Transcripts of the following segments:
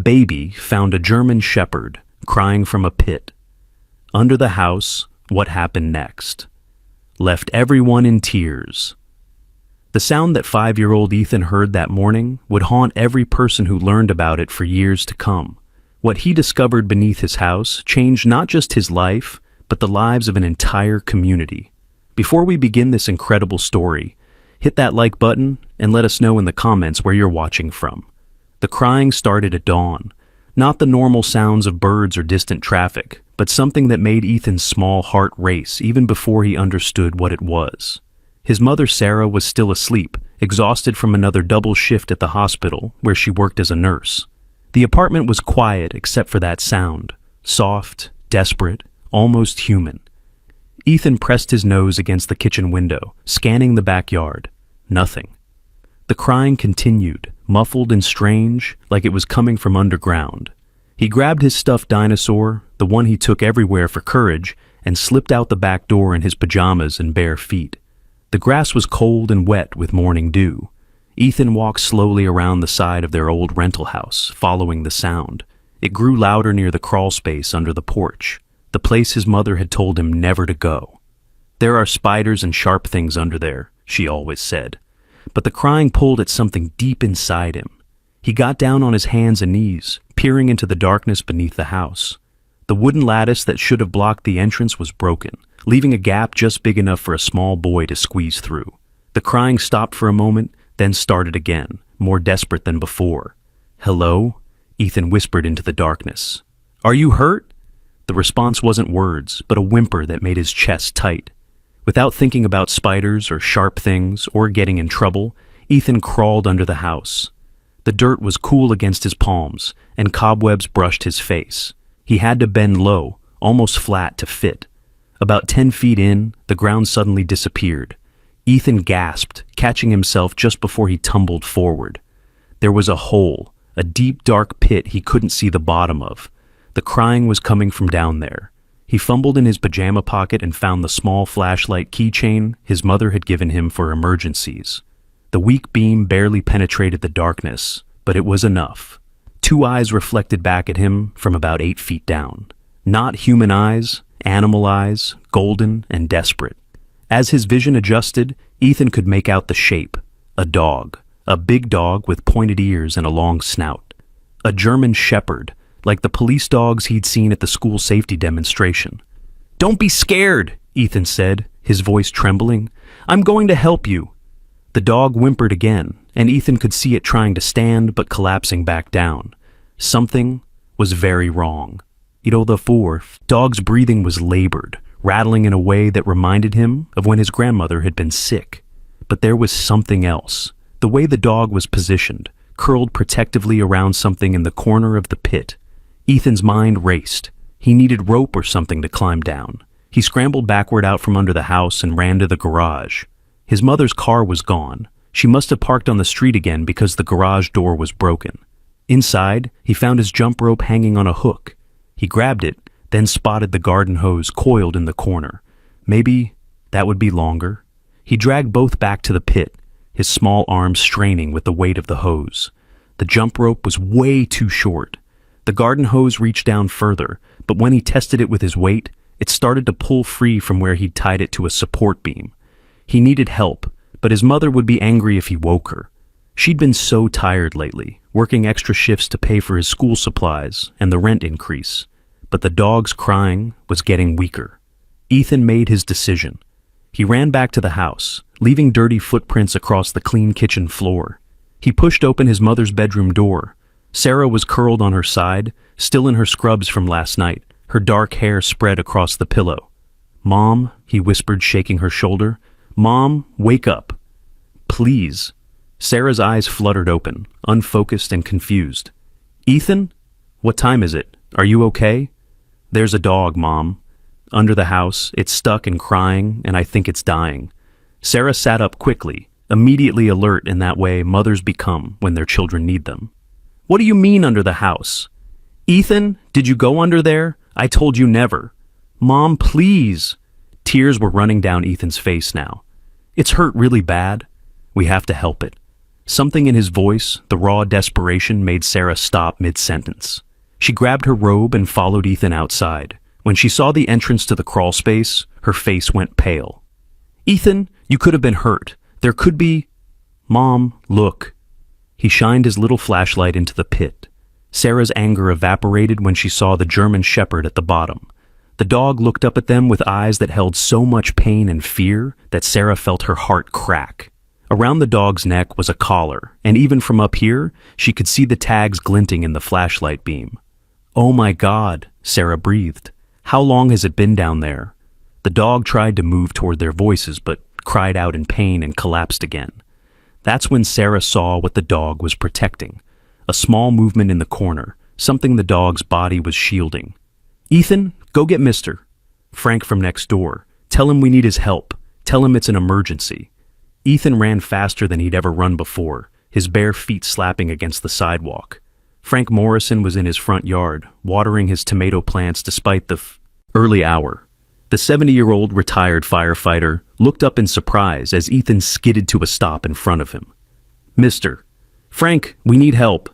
Baby found a German shepherd crying from a pit. Under the house, what happened next? Left everyone in tears. The sound that 5-year-old Ethan heard that morning would haunt every person who learned about it for years to come. What he discovered beneath his house changed not just his life, but the lives of an entire community. Before we begin this incredible story, hit that like button and let us know in the comments where you're watching from. The crying started at dawn, not the normal sounds of birds or distant traffic, but something that made Ethan's small heart race even before he understood what it was. His mother, Sarah, was still asleep, exhausted from another double shift at the hospital where she worked as a nurse. The apartment was quiet except for that sound, soft, desperate, almost human. Ethan pressed his nose against the kitchen window, scanning the backyard. Nothing. The crying continued, muffled and strange, like it was coming from underground. He grabbed his stuffed dinosaur, the one he took everywhere for courage, and slipped out the back door in his pajamas and bare feet. The grass was cold and wet with morning dew. Ethan walked slowly around the side of their old rental house, following the sound. It grew louder near the crawl space under the porch, the place his mother had told him never to go. "There are spiders and sharp things under there," she always said. But the crying pulled at something deep inside him. He got down on his hands and knees, peering into the darkness beneath the house. The wooden lattice that should have blocked the entrance was broken, leaving a gap just big enough for a small boy to squeeze through. The crying stopped for a moment, then started again, more desperate than before. "Hello?" Ethan whispered into the darkness. "Are you hurt?" The response wasn't words, but a whimper that made his chest tight. Without thinking about spiders or sharp things or getting in trouble, Ethan crawled under the house. The dirt was cool against his palms, and cobwebs brushed his face. He had to bend low, almost flat, to fit. About 10 feet in, the ground suddenly disappeared. Ethan gasped, catching himself just before he tumbled forward. There was a hole, a deep, dark pit he couldn't see the bottom of. The crying was coming from down there. He fumbled in his pajama pocket and found the small flashlight keychain his mother had given him for emergencies. The weak beam barely penetrated the darkness, but it was enough. 2 eyes reflected back at him from about 8 feet down. Not human eyes, animal eyes, golden and desperate. As his vision adjusted, Ethan could make out the shape. A dog. A big dog with pointed ears and a long snout. A German shepherd, like the police dogs he'd seen at the school safety demonstration. "Don't be scared," Ethan said, his voice trembling. "I'm going to help you." The dog whimpered again, and Ethan could see it trying to stand but collapsing back down. Something was very wrong. The dog's breathing was labored, rattling in a way that reminded him of when his grandmother had been sick. But there was something else. The way the dog was positioned, curled protectively around something in the corner of the pit. Ethan's mind raced. He needed rope or something to climb down. He scrambled backward out from under the house and ran to the garage. His mother's car was gone. She must have parked on the street again because the garage door was broken. Inside, he found his jump rope hanging on a hook. He grabbed it, then spotted the garden hose coiled in the corner. Maybe that would be longer. He dragged both back to the pit, his small arms straining with the weight of the hose. The jump rope was way too short. The garden hose reached down further, but when he tested it with his weight, it started to pull free from where he'd tied it to a support beam. He needed help, but his mother would be angry if he woke her. She'd been so tired lately, working extra shifts to pay for his school supplies and the rent increase. But the dog's crying was getting weaker. Ethan made his decision. He ran back to the house, leaving dirty footprints across the clean kitchen floor. He pushed open his mother's bedroom door. Sarah was curled on her side, still in her scrubs from last night, her dark hair spread across the pillow. "Mom," he whispered, shaking her shoulder. "Mom, wake up. Please." Sarah's eyes fluttered open, unfocused and confused. "Ethan? What time is it? Are you okay?" "There's a dog, Mom. Under the house, it's stuck and crying, and I think it's dying." Sarah sat up quickly, immediately alert in that way mothers become when their children need them. "What do you mean under the house?" "Ethan, did you go under there? I told you never." "Mom, please." Tears were running down Ethan's face now. "It's hurt really bad. We have to help it." Something in his voice, the raw desperation, made Sarah stop mid-sentence. She grabbed her robe and followed Ethan outside. When she saw the entrance to the crawl space, her face went pale. "Ethan, you could have been hurt. There could be—" "Mom, look." He shined his little flashlight into the pit. Sarah's anger evaporated when she saw the German Shepherd at the bottom. The dog looked up at them with eyes that held so much pain and fear that Sarah felt her heart crack. Around the dog's neck was a collar, and even from up here, she could see the tags glinting in the flashlight beam. "Oh my God," Sarah breathed. "How long has it been down there?" The dog tried to move toward their voices, but cried out in pain and collapsed again. That's when Sarah saw what the dog was protecting. A small movement in the corner, something the dog's body was shielding. "Ethan, go get Mr. Frank from next door. Tell him we need his help. Tell him it's an emergency." Ethan ran faster than he'd ever run before, his bare feet slapping against the sidewalk. Frank Morrison was in his front yard, watering his tomato plants despite the early hour. The 70-year-old retired firefighter looked up in surprise as Ethan skidded to a stop in front of him. "Mr. Frank, we need help.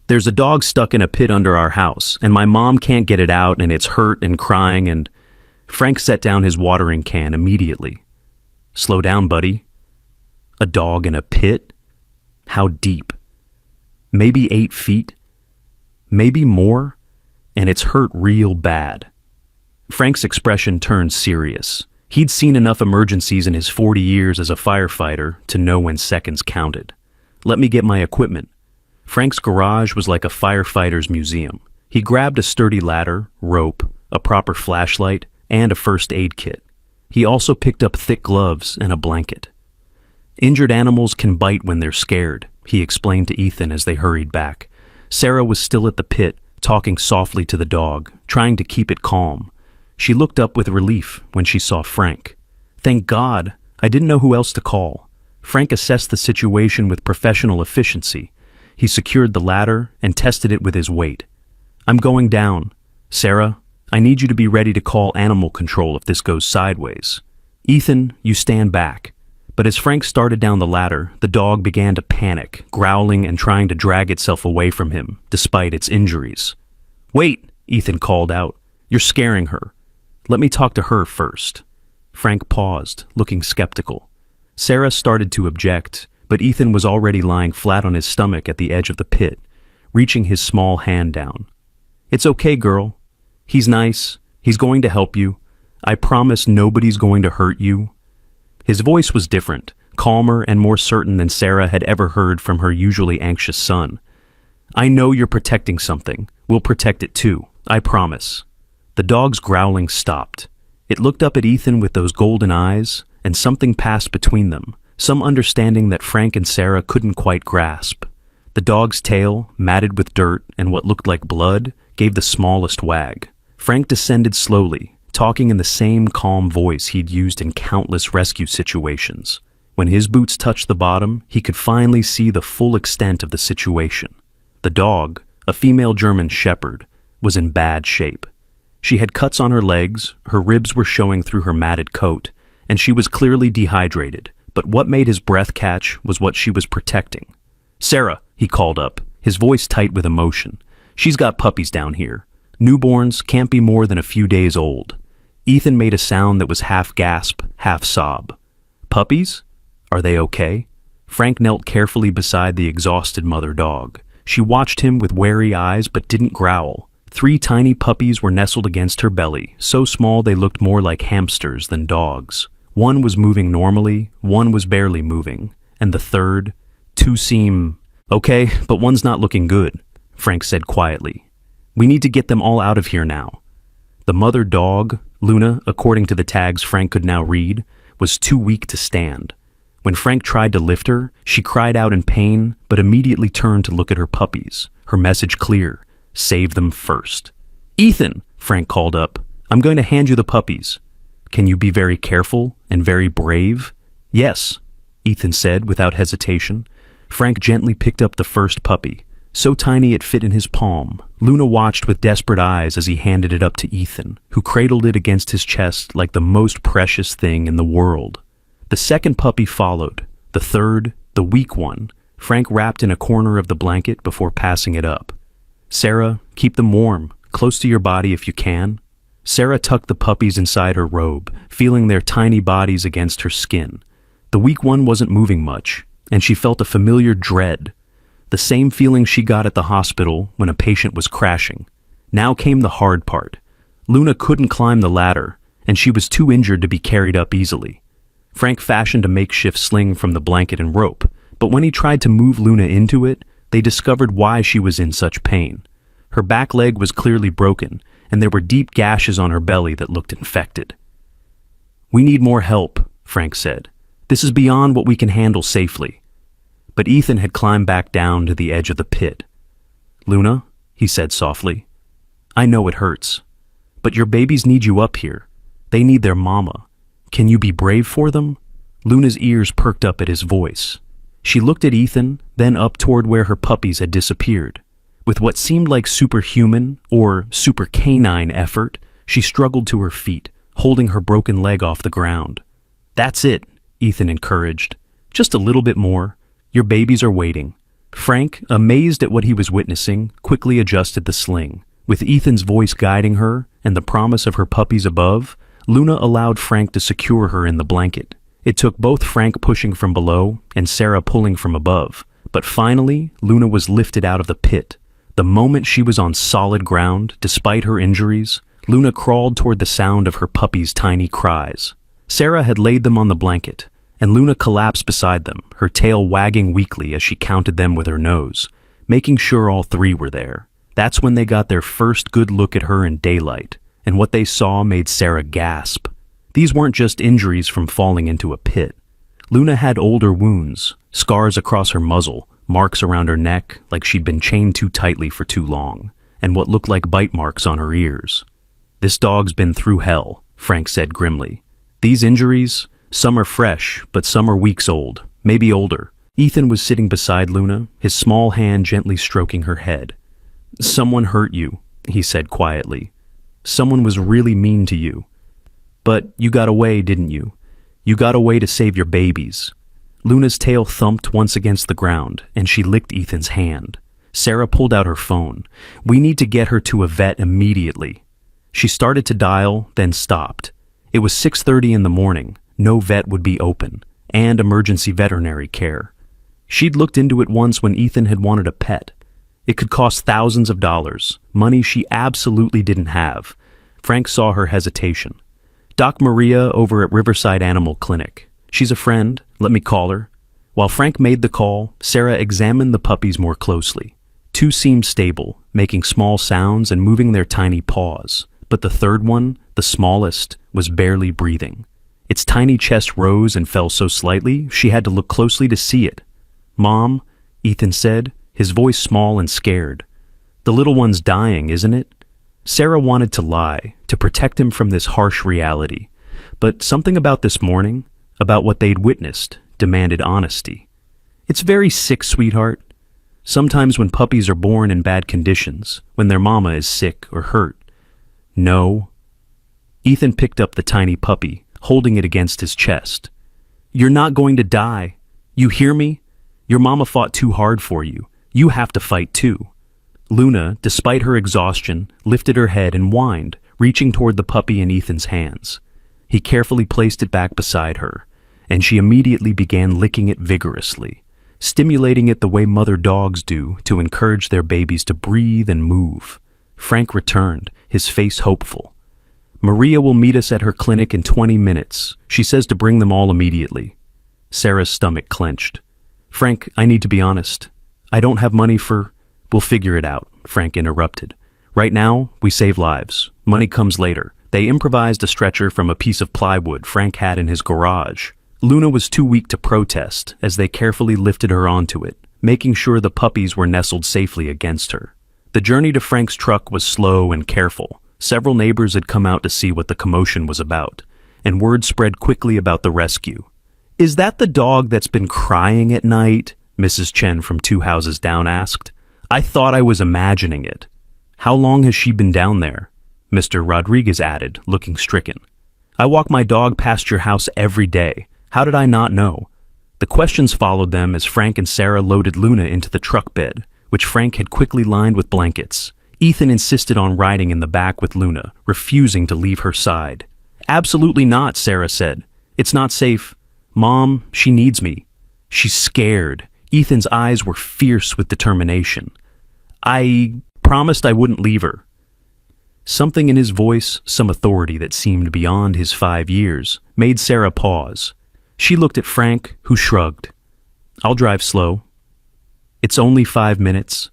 There's a dog stuck in a pit under our house, and my mom can't get it out, and it's hurt and crying, and—" Frank set down his watering can immediately. "Slow down, buddy. A dog in a pit? How deep? Maybe 8 feet? Maybe more? And it's hurt real bad." Frank's expression turned serious. He'd seen enough emergencies in his 40 years as a firefighter to know when seconds counted. "Let me get my equipment." Frank's garage was like a firefighter's museum. He grabbed a sturdy ladder, rope, a proper flashlight, and a first aid kit. He also picked up thick gloves and a blanket. "Injured animals can bite when they're scared," he explained to Ethan as they hurried back. Sarah was still at the pit, talking softly to the dog, trying to keep it calm. She looked up with relief when she saw Frank. "Thank God, I didn't know who else to call." Frank assessed the situation with professional efficiency. He secured the ladder and tested it with his weight. "I'm going down. Sarah, I need you to be ready to call animal control if this goes sideways. Ethan, you stand back." But as Frank started down the ladder, the dog began to panic, growling and trying to drag itself away from him, despite its injuries. "Wait," Ethan called out. "You're scaring her. Let me talk to her first." Frank paused, looking skeptical. Sarah started to object, but Ethan was already lying flat on his stomach at the edge of the pit, reaching his small hand down. "It's okay, girl. He's nice. He's going to help you. I promise nobody's going to hurt you." His voice was different, calmer and more certain than Sarah had ever heard from her usually anxious son. "I know you're protecting something. We'll protect it too. I promise." The dog's growling stopped. It looked up at Ethan with those golden eyes, and something passed between them, some understanding that Frank and Sarah couldn't quite grasp. The dog's tail, matted with dirt and what looked like blood, gave the smallest wag. Frank descended slowly, talking in the same calm voice he'd used in countless rescue situations. When his boots touched the bottom, he could finally see the full extent of the situation. The dog, a female German Shepherd, was in bad shape. She had cuts on her legs, her ribs were showing through her matted coat, and she was clearly dehydrated, but what made his breath catch was what she was protecting. "Sarah," he called up, his voice tight with emotion. "She's got puppies down here. Newborns can't be more than a few days old." Ethan made a sound that was half gasp, half sob. "Puppies? Are they okay?" Frank knelt carefully beside the exhausted mother dog. She watched him with wary eyes but didn't growl. 3 tiny puppies were nestled against her belly, so small they looked more like hamsters than dogs. One was moving normally, one was barely moving, and the third, 2 seem okay, but one's not looking good, Frank said quietly. "We need to get them all out of here now." The mother dog, Luna, according to the tags Frank could now read, was too weak to stand. When Frank tried to lift her, she cried out in pain, but immediately turned to look at her puppies, her message clear: save them first. "Ethan," Frank called up, "I'm going to hand you the puppies. Can you be very careful and very brave?" "Yes," Ethan said without hesitation. Frank gently picked up the first puppy, so tiny it fit in his palm. Luna watched with desperate eyes as he handed it up to Ethan, who cradled it against his chest like the most precious thing in the world. The second puppy followed, the third, the weak one. Frank wrapped in a corner of the blanket before passing it up. "Sarah, keep them warm, close to your body if you can." Sarah tucked the puppies inside her robe, feeling their tiny bodies against her skin. The weak one wasn't moving much, and she felt a familiar dread. The same feeling she got at the hospital when a patient was crashing. Now came the hard part. Luna couldn't climb the ladder, and she was too injured to be carried up easily. Frank fashioned a makeshift sling from the blanket and rope, but when he tried to move Luna into it, they discovered why she was in such pain. Her back leg was clearly broken, and there were deep gashes on her belly that looked infected. "We need more help," Frank said. "This is beyond what we can handle safely." But Ethan had climbed back down to the edge of the pit. "Luna," he said softly, "I know it hurts, but your babies need you up here. They need their mama. Can you be brave for them?" Luna's ears perked up at his voice. She looked at Ethan, then up toward where her puppies had disappeared. With what seemed like superhuman or super canine effort, she struggled to her feet, holding her broken leg off the ground. "That's it," Ethan encouraged. "Just a little bit more. Your babies are waiting." Frank, amazed at what he was witnessing, quickly adjusted the sling. With Ethan's voice guiding her and the promise of her puppies above, Luna allowed Frank to secure her in the blanket. It took both Frank pushing from below and Sarah pulling from above, but finally, Luna was lifted out of the pit. The moment she was on solid ground, despite her injuries, Luna crawled toward the sound of her puppy's tiny cries. Sarah had laid them on the blanket, and Luna collapsed beside them, her tail wagging weakly as she counted them with her nose, making sure all three were there. That's when they got their first good look at her in daylight, and what they saw made Sarah gasp. These weren't just injuries from falling into a pit. Luna had older wounds, scars across her muzzle, marks around her neck like she'd been chained too tightly for too long, and what looked like bite marks on her ears. "This dog's been through hell," Frank said grimly. "These injuries, some are fresh, but some are weeks old, maybe older." Ethan was sitting beside Luna, his small hand gently stroking her head. "Someone hurt you," he said quietly. "Someone was really mean to you. But you got away, didn't you? You got away to save your babies." Luna's tail thumped once against the ground, and she licked Ethan's hand. Sarah pulled out her phone. "We need to get her to a vet immediately." She started to dial, then stopped. It was 6:30 in the morning. No vet would be open, and emergency veterinary care. She'd looked into it once when Ethan had wanted a pet. It could cost thousands of dollars, money she absolutely didn't have. Frank saw her hesitation. "Doc Maria over at Riverside Animal Clinic. She's a friend, let me call her." While Frank made the call, Sarah examined the puppies more closely. Two seemed stable, making small sounds and moving their tiny paws, but the third one, the smallest, was barely breathing. Its tiny chest rose and fell so slightly she had to look closely to see it. "Mom," Ethan said, his voice small and scared. "The little one's dying, isn't it?" Sarah wanted to lie, to protect him from this harsh reality. But something about this morning, about what they'd witnessed, demanded honesty. "It's very sick, sweetheart. Sometimes when puppies are born in bad conditions, when their mama is sick or hurt." "No." Ethan picked up the tiny puppy, holding it against his chest. "You're not going to die. You hear me? Your mama fought too hard for you. You have to fight too." Luna, despite her exhaustion, lifted her head and whined, reaching toward the puppy in Ethan's hands. He carefully placed it back beside her, and she immediately began licking it vigorously, stimulating it the way mother dogs do to encourage their babies to breathe and move. Frank returned, his face hopeful. "Maria will meet us at her clinic in 20 minutes. She says to bring them all immediately." Sarah's stomach clenched. "Frank, I need to be honest. I don't have money for—" "We'll figure it out," Frank interrupted. "Right now, we save lives. Money comes later." They improvised a stretcher from a piece of plywood Frank had in his garage. Luna was too weak to protest as they carefully lifted her onto it, making sure the puppies were nestled safely against her. The journey to Frank's truck was slow and careful. Several neighbors had come out to see what the commotion was about, and word spread quickly about the rescue. "Is that the dog that's been crying at night?" Mrs. Chen from 2 houses down asked. "I thought I was imagining it." "How long has she been down there?" Mr. Rodriguez added, looking stricken. "I walk my dog past your house every day. How did I not know?" The questions followed them as Frank and Sarah loaded Luna into the truck bed, which Frank had quickly lined with blankets. Ethan insisted on riding in the back with Luna, refusing to leave her side. "Absolutely not," Sarah said. "It's not safe. Mom, she needs me." She's scared. Ethan's eyes were fierce with determination. "I promised I wouldn't leave her." Something in his voice, some authority that seemed beyond his 5 years, made Sarah pause. She looked at Frank, who shrugged. "I'll drive slow. It's only 5 minutes."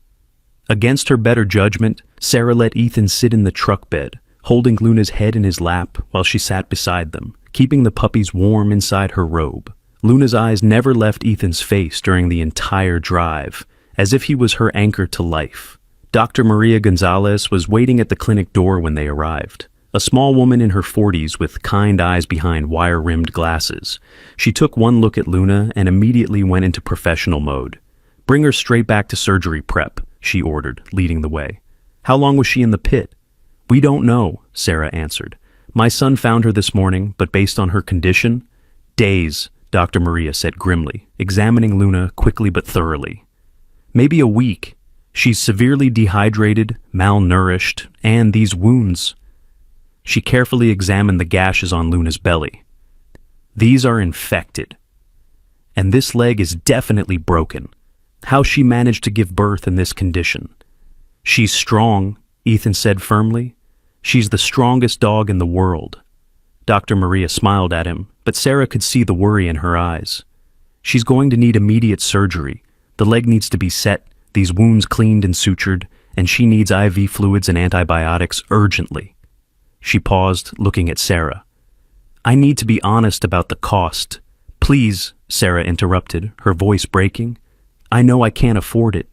Against her better judgment, Sarah let Ethan sit in the truck bed, holding Luna's head in his lap while she sat beside them, keeping the puppies warm inside her robe. Luna's eyes never left Ethan's face during the entire drive, as if he was her anchor to life. Dr. Maria Gonzalez was waiting at the clinic door when they arrived. A small woman in her 40s with kind eyes behind wire-rimmed glasses. She took one look at Luna and immediately went into professional mode. "Bring her straight back to surgery prep," she ordered, leading the way. "How long was she in the pit?" "We don't know," Sarah answered. "My son found her this morning, but based on her condition..." "Days," Dr. Maria said grimly, examining Luna quickly but thoroughly. "Maybe a week. She's severely dehydrated, malnourished, and these wounds..." She carefully examined the gashes on Luna's belly. "These are infected. And this leg is definitely broken. How she managed to give birth in this condition." "She's strong," Ethan said firmly. "She's the strongest dog in the world." Dr. Maria smiled at him, but Sarah could see the worry in her eyes. "She's going to need immediate surgery. The leg needs to be set, these wounds cleaned and sutured, and she needs IV fluids and antibiotics urgently." She paused, looking at Sarah. "I need to be honest about the cost." "Please," Sarah interrupted, her voice breaking. "I know I can't afford it.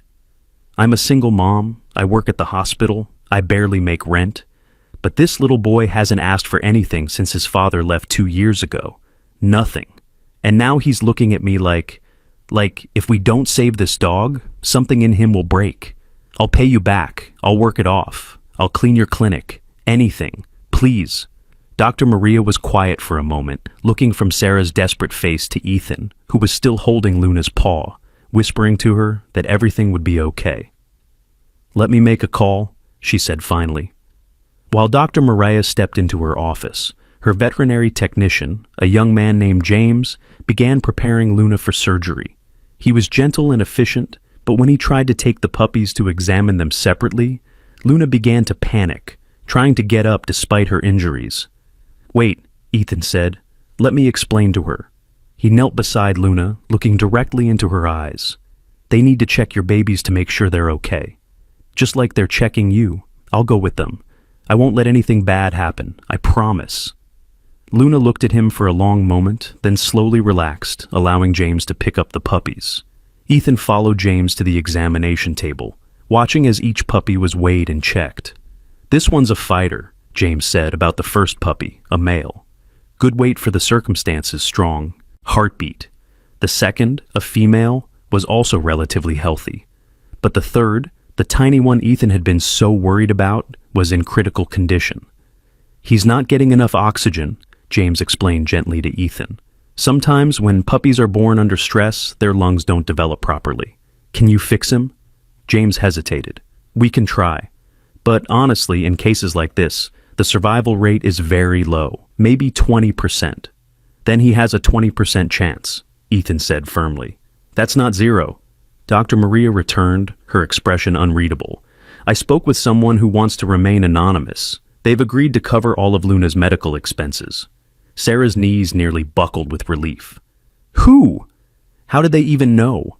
I'm a single mom, I work at the hospital, I barely make rent. But this little boy hasn't asked for anything since his father left 2 years ago. Nothing. And now he's looking at me like if we don't save this dog, something in him will break. I'll pay you back. I'll work it off. I'll clean your clinic. Anything. Please." Dr. Maria was quiet for a moment, looking from Sarah's desperate face to Ethan, who was still holding Luna's paw, whispering to her that everything would be okay. "Let me make a call," she said finally. While Dr. Maria stepped into her office, her veterinary technician, a young man named James, began preparing Luna for surgery. He was gentle and efficient, but when he tried to take the puppies to examine them separately, Luna began to panic, trying to get up despite her injuries. "Wait," Ethan said. "Let me explain to her." He knelt beside Luna, looking directly into her eyes. "They need to check your babies to make sure they're okay. Just like they're checking you. I'll go with them. I won't let anything bad happen, I promise." Luna looked at him for a long moment, then slowly relaxed, allowing James to pick up the puppies. Ethan followed James to the examination table, watching as each puppy was weighed and checked. "This one's a fighter," James said about the first puppy, a male. "Good weight for the circumstances, strong. Heartbeat. The second, a female, was also relatively healthy. But the third, the tiny one Ethan had been so worried about, was in critical condition. He's not getting enough oxygen, James explained gently to Ethan. Sometimes when puppies are born under stress, their lungs don't develop properly. Can you fix him? James hesitated. We can try. But honestly, in cases like this, the survival rate is very low, maybe 20%. Then he has a 20% chance, Ethan said firmly. That's not zero. Dr. Maria returned, her expression unreadable. I spoke with someone who wants to remain anonymous. They've agreed to cover all of Luna's medical expenses. Sarah's knees nearly buckled with relief. Who? How did they even know?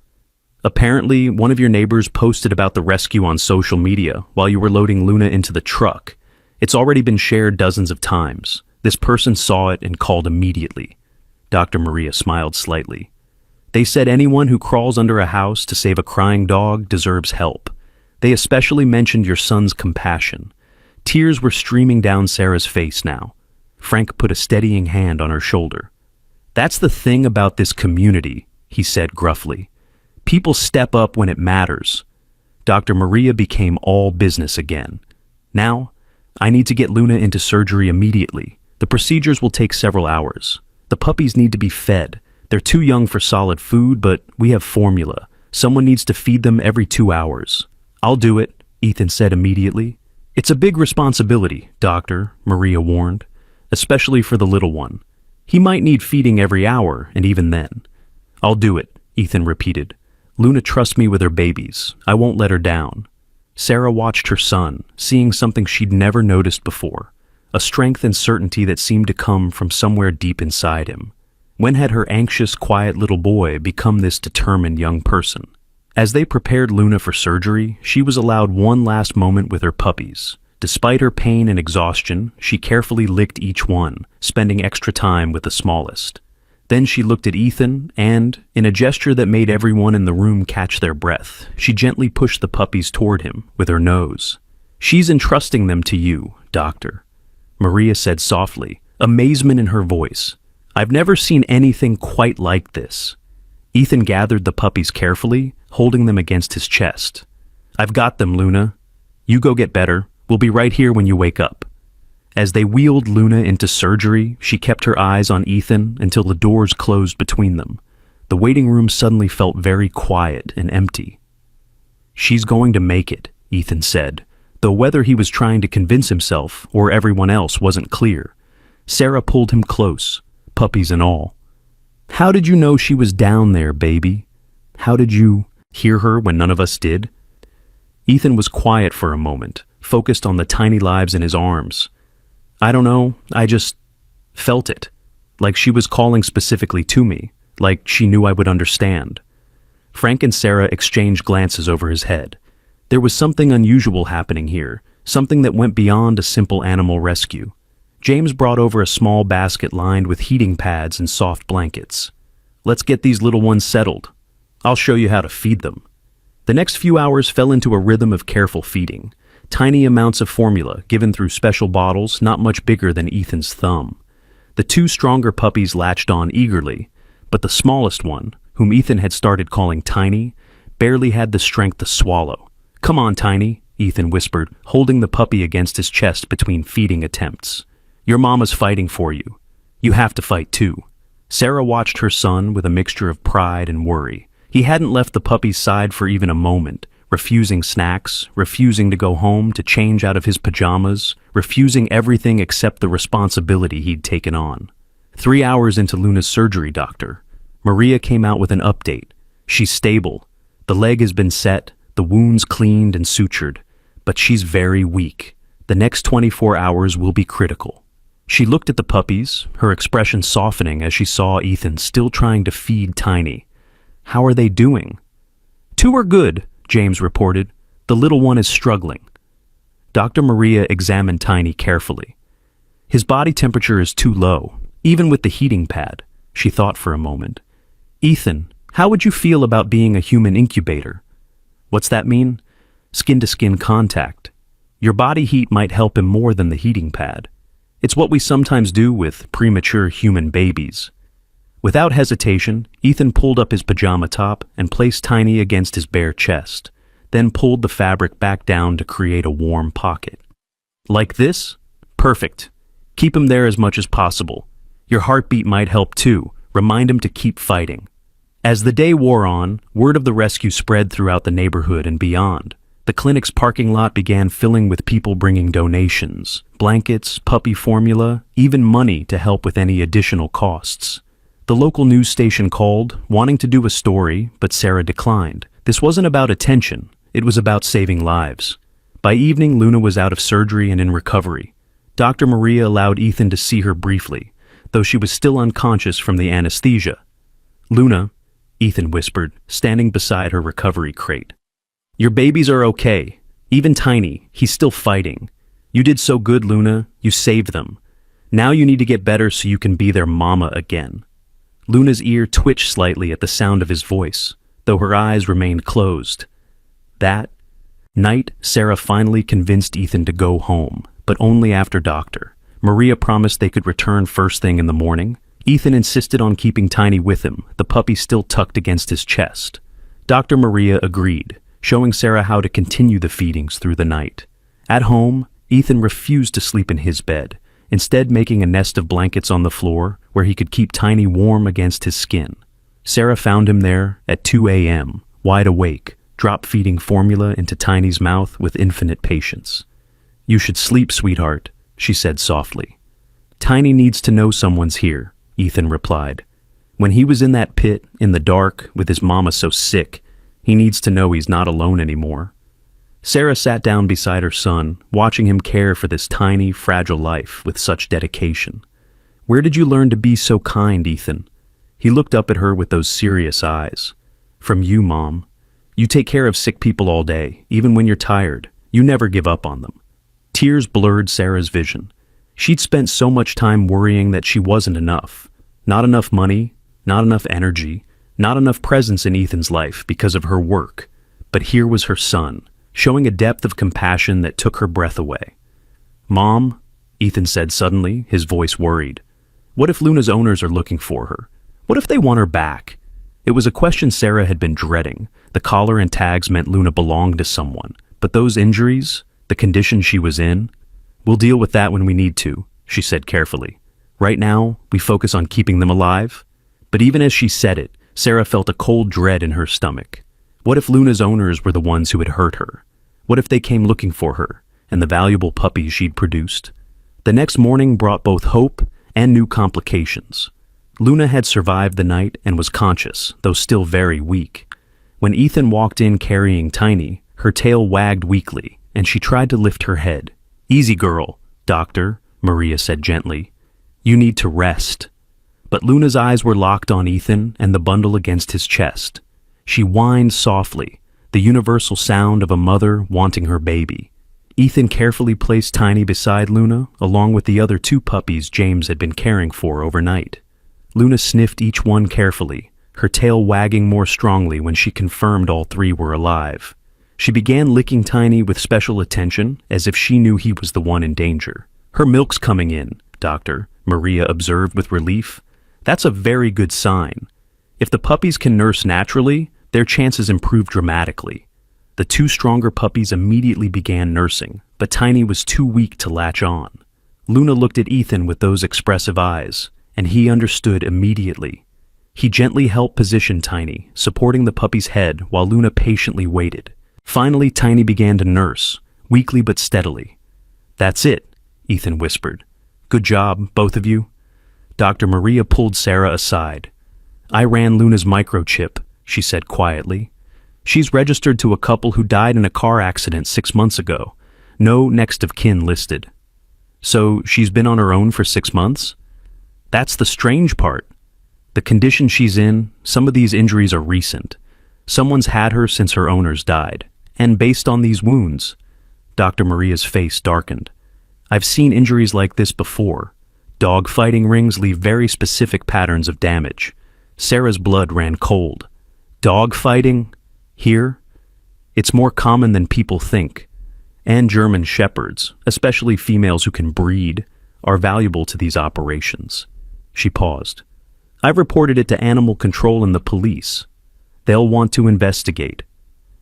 Apparently, one of your neighbors posted about the rescue on social media while you were loading Luna into the truck. It's already been shared dozens of times. This person saw it and called immediately. Dr. Maria smiled slightly. They said anyone who crawls under a house to save a crying dog deserves help. They especially mentioned your son's compassion. Tears were streaming down Sarah's face now. Frank put a steadying hand on her shoulder. That's the thing about this community, he said gruffly. People step up when it matters. Dr. Maria became all business again. Now, I need to get Luna into surgery immediately. The procedures will take several hours. The puppies need to be fed. They're too young for solid food, but we have formula. Someone needs to feed them every 2 hours. I'll do it, Ethan said immediately. It's a big responsibility, Doctor, Maria warned, especially for the little one. He might need feeding every hour, and even then. I'll do it, Ethan repeated. Luna trusts me with her babies. I won't let her down. Sarah watched her son, seeing something she'd never noticed before, a strength and certainty that seemed to come from somewhere deep inside him. When had her anxious, quiet little boy become this determined young person? As they prepared Luna for surgery, she was allowed one last moment with her puppies. Despite her pain and exhaustion, she carefully licked each one, spending extra time with the smallest. Then she looked at Ethan and, in a gesture that made everyone in the room catch their breath, she gently pushed the puppies toward him with her nose. She's entrusting them to you, Doctor, Maria said softly, amazement in her voice. I've never seen anything quite like this. Ethan gathered the puppies carefully, holding them against his chest. I've got them, Luna. You go get better. We'll be right here when you wake up. As they wheeled Luna into surgery, she kept her eyes on Ethan until the doors closed between them. The waiting room suddenly felt very quiet and empty. She's going to make it, Ethan said, though whether he was trying to convince himself or everyone else wasn't clear. Sarah pulled him close, puppies and all. How did you know she was down there, baby? How did you hear her when none of us did? Ethan was quiet for a moment, focused on the tiny lives in his arms. I don't know, I just felt it, like she was calling specifically to me, like she knew I would understand. Frank and Sarah exchanged glances over his head. There was something unusual happening here, something that went beyond a simple animal rescue. James brought over a small basket lined with heating pads and soft blankets. Let's get these little ones settled. I'll show you how to feed them. The next few hours fell into a rhythm of careful feeding. Tiny amounts of formula given through special bottles not much bigger than Ethan's thumb. The two stronger puppies latched on eagerly, but the smallest one, whom Ethan had started calling Tiny, barely had the strength to swallow. Come on, Tiny, Ethan whispered, holding the puppy against his chest between feeding attempts. Your mama's fighting for you. You have to fight too. Sarah watched her son with a mixture of pride and worry. He hadn't left the puppy's side for even a moment, refusing snacks, refusing to go home to change out of his pajamas, refusing everything except the responsibility he'd taken on. 3 hours into Luna's surgery, Doctor, Maria came out with an update. She's stable. The leg has been set, the wounds cleaned and sutured, but she's very weak. The next 24 hours will be critical. She looked at the puppies, her expression softening as she saw Ethan still trying to feed Tiny. How are they doing? 2 are good, James reported. The little one is struggling. Dr. Maria examined Tiny carefully. His body temperature is too low, even with the heating pad. She thought for a moment. Ethan, how would you feel about being a human incubator? What's that mean? Skin-to-skin contact. Your body heat might help him more than the heating pad. It's what we sometimes do with premature human babies. Without hesitation, Ethan pulled up his pajama top and placed Tiny against his bare chest, then pulled the fabric back down to create a warm pocket. Like this? Perfect. Keep him there as much as possible. Your heartbeat might help too. Remind him to keep fighting. As the day wore on, word of the rescue spread throughout the neighborhood and beyond. The clinic's parking lot began filling with people bringing donations, blankets, puppy formula, even money to help with any additional costs. The local news station called, wanting to do a story, but Sarah declined. This wasn't about attention, it was about saving lives. By evening, Luna was out of surgery and in recovery. Dr. Maria allowed Ethan to see her briefly, though she was still unconscious from the anesthesia. Luna, Ethan whispered, standing beside her recovery crate. Your babies are okay. Even Tiny, he's still fighting. You did so good, Luna. You saved them. Now you need to get better so you can be their mama again. Luna's ear twitched slightly at the sound of his voice, though her eyes remained closed. That night, Sarah finally convinced Ethan to go home, but only after Doctor. Maria promised they could return first thing in the morning. Ethan insisted on keeping Tiny with him, the puppy still tucked against his chest. Dr. Maria agreed, showing Sarah how to continue the feedings through the night. At home, Ethan refused to sleep in his bed. instead making a nest of blankets on the floor where he could keep Tiny warm against his skin. Sarah found him there at 2 a.m., wide awake, drop-feeding formula into Tiny's mouth with infinite patience. "You should sleep, sweetheart," she said softly. "Tiny needs to know someone's here," Ethan replied. "When he was in that pit, in the dark, with his mama so sick, he needs to know he's not alone anymore." Sarah sat down beside her son, watching him care for this tiny, fragile life with such dedication. "Where did you learn to be so kind, Ethan?" He looked up at her with those serious eyes. "From you, Mom. You take care of sick people all day, even when you're tired. You never give up on them." Tears blurred Sarah's vision. She'd spent so much time worrying that she wasn't enough. Not enough money, not enough energy, not enough presence in Ethan's life because of her work. But here was her son, showing a depth of compassion that took her breath away. "Mom," Ethan said suddenly, his voice worried. "What if Luna's owners are looking for her? What if they want her back?" It was a question Sarah had been dreading. The collar and tags meant Luna belonged to someone. But those injuries, the condition she was in, "We'll deal with that when we need to," she said carefully. "Right now, we focus on keeping them alive." But even as she said it, Sarah felt a cold dread in her stomach. What if Luna's owners were the ones who had hurt her? What if they came looking for her and the valuable puppies she'd produced? The next morning brought both hope and new complications. Luna had survived the night and was conscious, though still very weak. When Ethan walked in carrying Tiny, her tail wagged weakly, and she tried to lift her head. "Easy, girl, doctor," Maria said gently. "You need to rest." But Luna's eyes were locked on Ethan and the bundle against his chest. She whined softly, the universal sound of a mother wanting her baby. Ethan carefully placed Tiny beside Luna, along with the other 2 puppies James had been caring for overnight. Luna sniffed each one carefully, her tail wagging more strongly when she confirmed all 3 were alive. She began licking Tiny with special attention, as if she knew he was the one in danger. "Her milk's coming in, doctor," Maria observed with relief. "That's a very good sign. If the puppies can nurse naturally, their chances improve dramatically." The 2 stronger puppies immediately began nursing, but Tiny was too weak to latch on. Luna looked at Ethan with those expressive eyes, and he understood immediately. He gently helped position Tiny, supporting the puppy's head while Luna patiently waited. Finally, Tiny began to nurse, weakly but steadily. "That's it," Ethan whispered. "Good job, both of you." Dr. Maria pulled Sarah aside. "I ran Luna's microchip," she said quietly. "She's registered to a couple who died in a car accident 6 months ago. No next of kin listed." "So she's been on her own for 6 months? That's the strange part. The condition she's in, some of these injuries are recent. Someone's had her since her owners died. And based on these wounds," Dr. Maria's face darkened, "I've seen injuries like this before. Dog fighting rings leave very specific patterns of damage." Sarah's blood ran cold. "Dog fighting? Here? It's more common than people think. And German shepherds, especially females who can breed, are valuable to these operations." She paused. "I've reported it to animal control and the police. They'll want to investigate."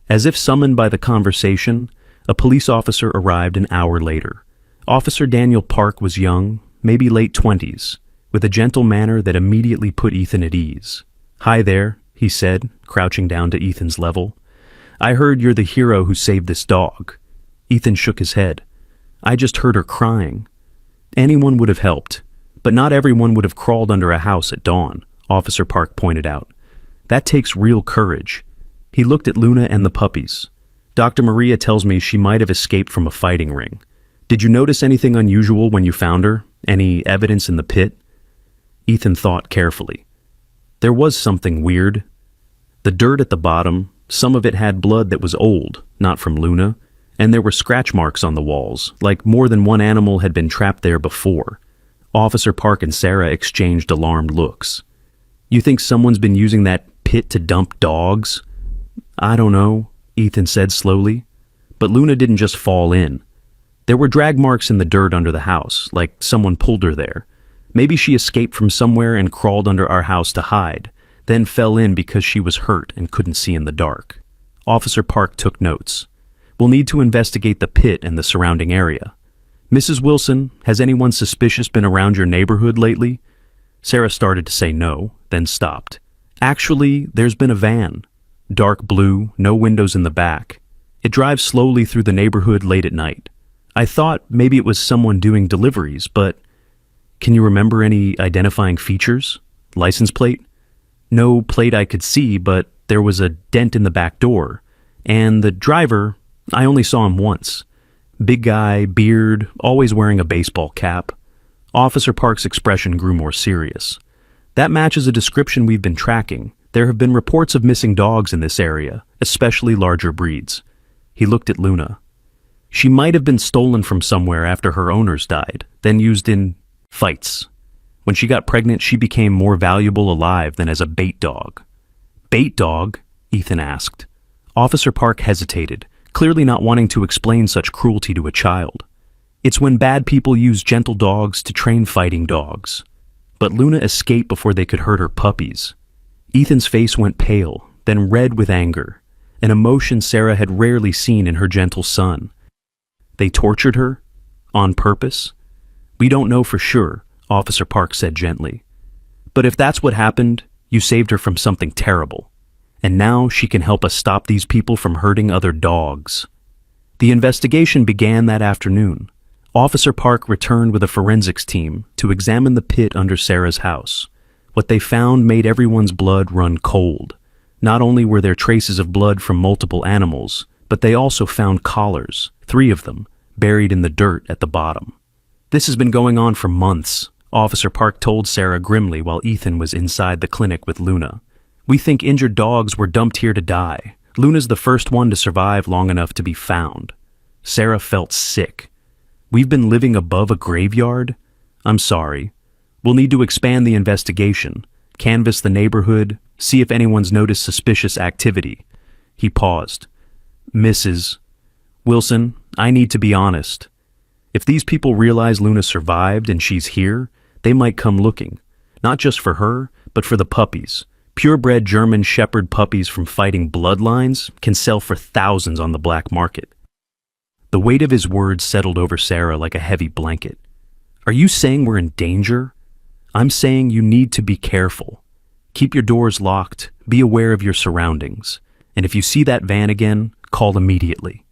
As if summoned by the conversation, a police officer arrived an hour later. Officer Daniel Park was young, maybe late 20s, with a gentle manner that immediately put Ethan at ease. "Hi there," he said, crouching down to Ethan's level. "I heard you're the hero who saved this dog." Ethan shook his head. "I just heard her crying." "Anyone would have helped, but not everyone would have crawled under a house at dawn," Officer Park pointed out. "That takes real courage." He looked at Luna and the puppies. "Dr. Maria tells me she might have escaped from a fighting ring. Did you notice anything unusual when you found her? Any evidence in the pit?" Ethan thought carefully. There was something weird. The dirt at the bottom, some of it had blood that was old, not from Luna, and there were scratch marks on the walls, like more than one animal had been trapped there before. Officer Park and Sarah exchanged alarmed looks. "You think someone's been using that pit to dump dogs?" "I don't know," Ethan said slowly. "But Luna didn't just fall in. There were drag marks in the dirt under the house, like someone pulled her there. Maybe she escaped from somewhere and crawled under our house to hide, then fell in because she was hurt and couldn't see in the dark." Officer Park took notes. "We'll need to investigate the pit and the surrounding area. "Mrs. Wilson, has anyone suspicious been around your neighborhood lately?" Sarah started to say no, then stopped. "Actually, there's been a van. Dark blue, no windows in the back. It drives slowly through the neighborhood late at night. I thought maybe it was someone doing deliveries, but can you remember any identifying features? License plate?" "No plate I could see, but there was a dent in the back door. And the driver, I only saw him once. Big guy, beard, always wearing a baseball cap." Officer Park's expression grew more serious. "That matches a description we've been tracking. There have been reports of missing dogs in this area, especially larger breeds." He looked at Luna. "She might have been stolen from somewhere after her owners died, then used in fights. When she got pregnant, she became more valuable alive than as a bait dog." "Bait dog?" Ethan asked. Officer Park hesitated, clearly not wanting to explain such cruelty to a child. "It's when bad people use gentle dogs to train fighting dogs." But Luna escaped before they could hurt her puppies. Ethan's face went pale, then red with anger, an emotion Sarah had rarely seen in her gentle son. "They tortured her? On purpose?" "We don't know for sure," Officer Park said gently. "But if that's what happened, you saved her from something terrible. And now she can help us stop these people from hurting other dogs." The investigation began that afternoon. Officer Park returned with a forensics team to examine the pit under Sarah's house. What they found made everyone's blood run cold. Not only were there traces of blood from multiple animals, but they also found collars, 3 of them, buried in the dirt at the bottom. "This has been going on for months," Officer Park told Sarah grimly while Ethan was inside the clinic with Luna. "We think injured dogs were dumped here to die. Luna's the first one to survive long enough to be found." Sarah felt sick. "We've been living above a graveyard? I'm sorry. We'll need to expand the investigation, canvass the neighborhood, see if anyone's noticed suspicious activity." He paused. "Mrs. Wilson, I need to be honest. If these people realize Luna survived and she's here, they might come looking, not just for her, but for the puppies. Purebred German Shepherd puppies from fighting bloodlines can sell for thousands on the black market." The weight of his words settled over Sarah like a heavy blanket. "Are you saying we're in danger?" "I'm saying you need to be careful. Keep your doors locked, be aware of your surroundings, and if you see that van again, call immediately."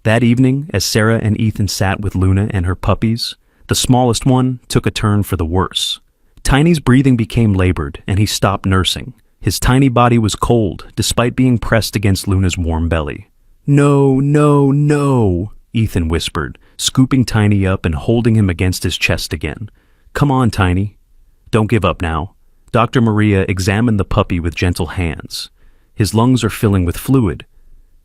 That evening, as Sarah and Ethan sat with Luna and her puppies, the smallest one took a turn for the worse. Tiny's breathing became labored, and he stopped nursing. His tiny body was cold, despite being pressed against Luna's warm belly. "No, no, no," Ethan whispered, scooping Tiny up and holding him against his chest again. "Come on, Tiny. Don't give up now." Dr. Maria examined the puppy with gentle hands. "His lungs are filling with fluid.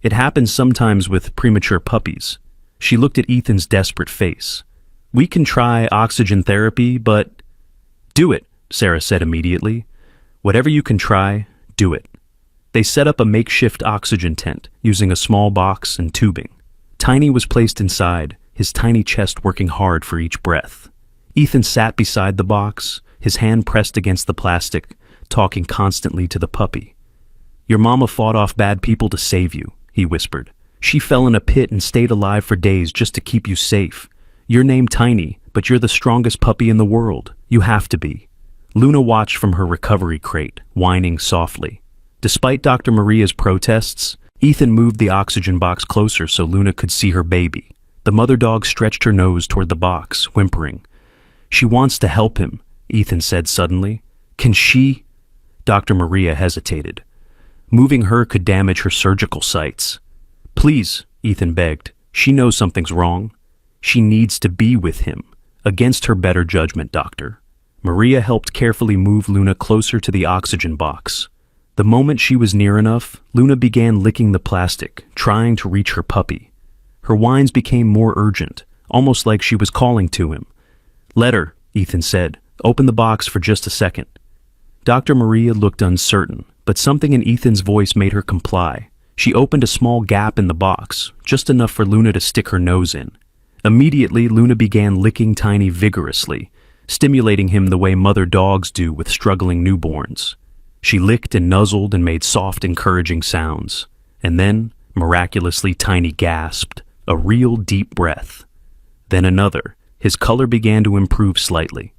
It happens sometimes with premature puppies." She looked at Ethan's desperate face. "We can try oxygen therapy, but—" "Do it," Sarah said immediately. "Whatever you can try, do it." They set up a makeshift oxygen tent, using a small box and tubing. Tiny was placed inside, his tiny chest working hard for each breath. Ethan sat beside the box, his hand pressed against the plastic, talking constantly to the puppy. "Your mama fought off bad people to save you," he whispered. "She fell in a pit and stayed alive for days just to keep you safe. You're named Tiny, but you're the strongest puppy in the world. You have to be." Luna watched from her recovery crate, whining softly. Despite Dr. Maria's protests, Ethan moved the oxygen box closer so Luna could see her baby. The mother dog stretched her nose toward the box, whimpering. "She wants to help him," Ethan said suddenly. "Can she—" Dr. Maria hesitated. Moving her could damage her surgical sites. "Please," Ethan begged. "She knows something's wrong. She needs to be with him. Against her better judgment, doctor." Maria helped carefully move Luna closer to the oxygen box. The moment she was near enough, Luna began licking the plastic, trying to reach her puppy. Her whines became more urgent, almost like she was calling to him. "Let her," Ethan said. "Open the box for just a second." Dr. Maria looked uncertain, but something in Ethan's voice made her comply. She opened a small gap in the box, just enough for Luna to stick her nose in. Immediately, Luna began licking Tiny vigorously, stimulating him the way mother dogs do with struggling newborns. She licked and nuzzled and made soft, encouraging sounds. And then, miraculously, Tiny gasped, a real deep breath. then another. His color began to improve slightly.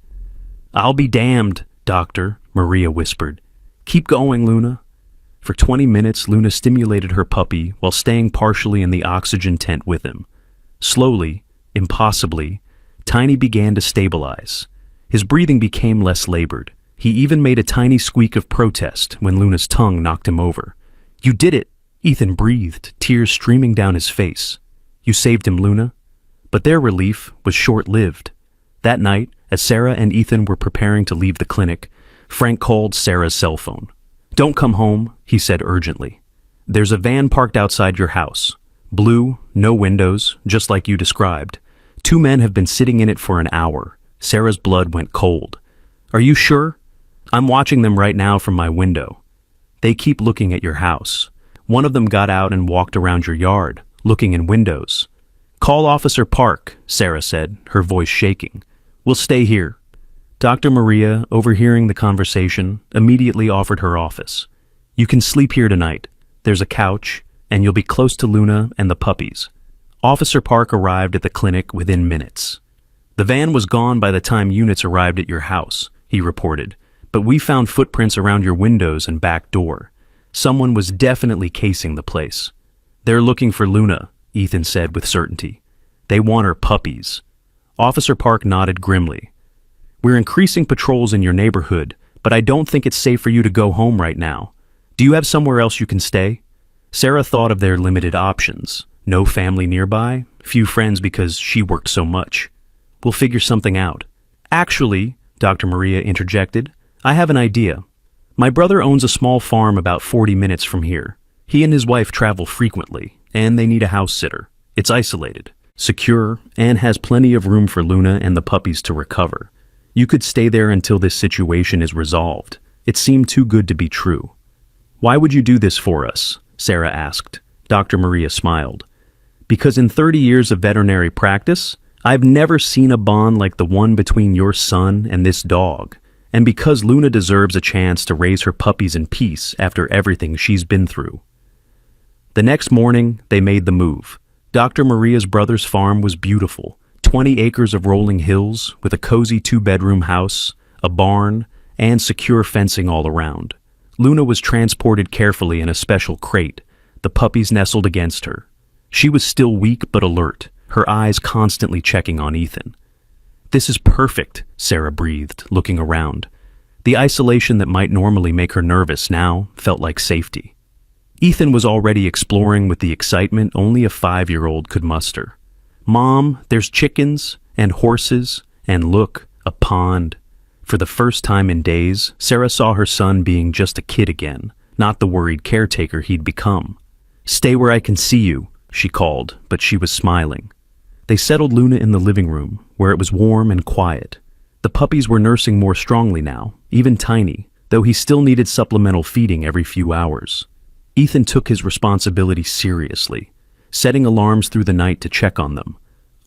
"I'll be damned, Doctor," Maria whispered. "Keep going, Luna." For 20 minutes, Luna stimulated her puppy while staying partially in the oxygen tent with him. Slowly, impossibly, Tiny began to stabilize. His breathing became less labored. He even made a tiny squeak of protest when Luna's tongue knocked him over. "You did it!" Ethan breathed, tears streaming down his face. "You saved him, Luna." But their relief was short-lived. That night, as Sarah and Ethan were preparing to leave the clinic, Frank called Sarah's cell phone. "Don't come home," he said urgently. "There's a van parked outside your house. Blue, no windows, just like you described. 2 men have been sitting in it for an hour." Sarah's blood went cold. "Are you sure? I'm watching them right now from my window. They keep looking at your house. One of them got out and walked around your yard, looking in windows." "Call Officer Park," Sarah said, her voice shaking. "We'll stay here." Dr. Maria, overhearing the conversation, immediately offered her office. "You can sleep here tonight. There's a couch, and you'll be close to Luna and the puppies." Officer Park arrived at the clinic within minutes. "The van was gone by the time units arrived at your house," he reported, "but we found footprints around your windows and back door. Someone was definitely casing the place." "They're looking for Luna," Ethan said with certainty. "They want her puppies." Officer Park nodded grimly. "We're increasing patrols in your neighborhood, but I don't think it's safe for you to go home right now. Do you have somewhere else you can stay?" Sarah thought of their limited options. No family nearby, few friends because she worked so much. "We'll figure something out." "Actually," Dr. Maria interjected, "I have an idea. My brother owns a small farm about 40 minutes from here. He and his wife travel frequently, and they need a house sitter. It's isolated, secure, and has plenty of room for Luna and the puppies to recover. You could stay there until this situation is resolved." It seemed too good to be true. "Why would you do this for us?" Sarah asked. Dr. Maria smiled. "Because in 30 years of veterinary practice, I've never seen a bond like the one between your son and this dog, and because Luna deserves a chance to raise her puppies in peace after everything she's been through." The next morning, they made the move. Dr. Maria's brother's farm was beautiful, 20 acres of rolling hills with a cozy 2-bedroom house, a barn, and secure fencing all around. Luna was transported carefully in a special crate, the puppies nestled against her. She was still weak but alert, her eyes constantly checking on Ethan. "This is perfect," Sarah breathed, looking around. The isolation that might normally make her nervous now felt like safety. Ethan was already exploring with the excitement only a 5-year-old could muster. "Mom, there's chickens and horses, and look, a pond." For the first time in days, Sarah saw her son being just a kid again, not the worried caretaker he'd become. "Stay where I can see you," she called, but she was smiling. They settled Luna in the living room, where it was warm and quiet. The puppies were nursing more strongly now, even Tiny, though he still needed supplemental feeding every few hours. Ethan took his responsibility seriously, setting alarms through the night to check on them.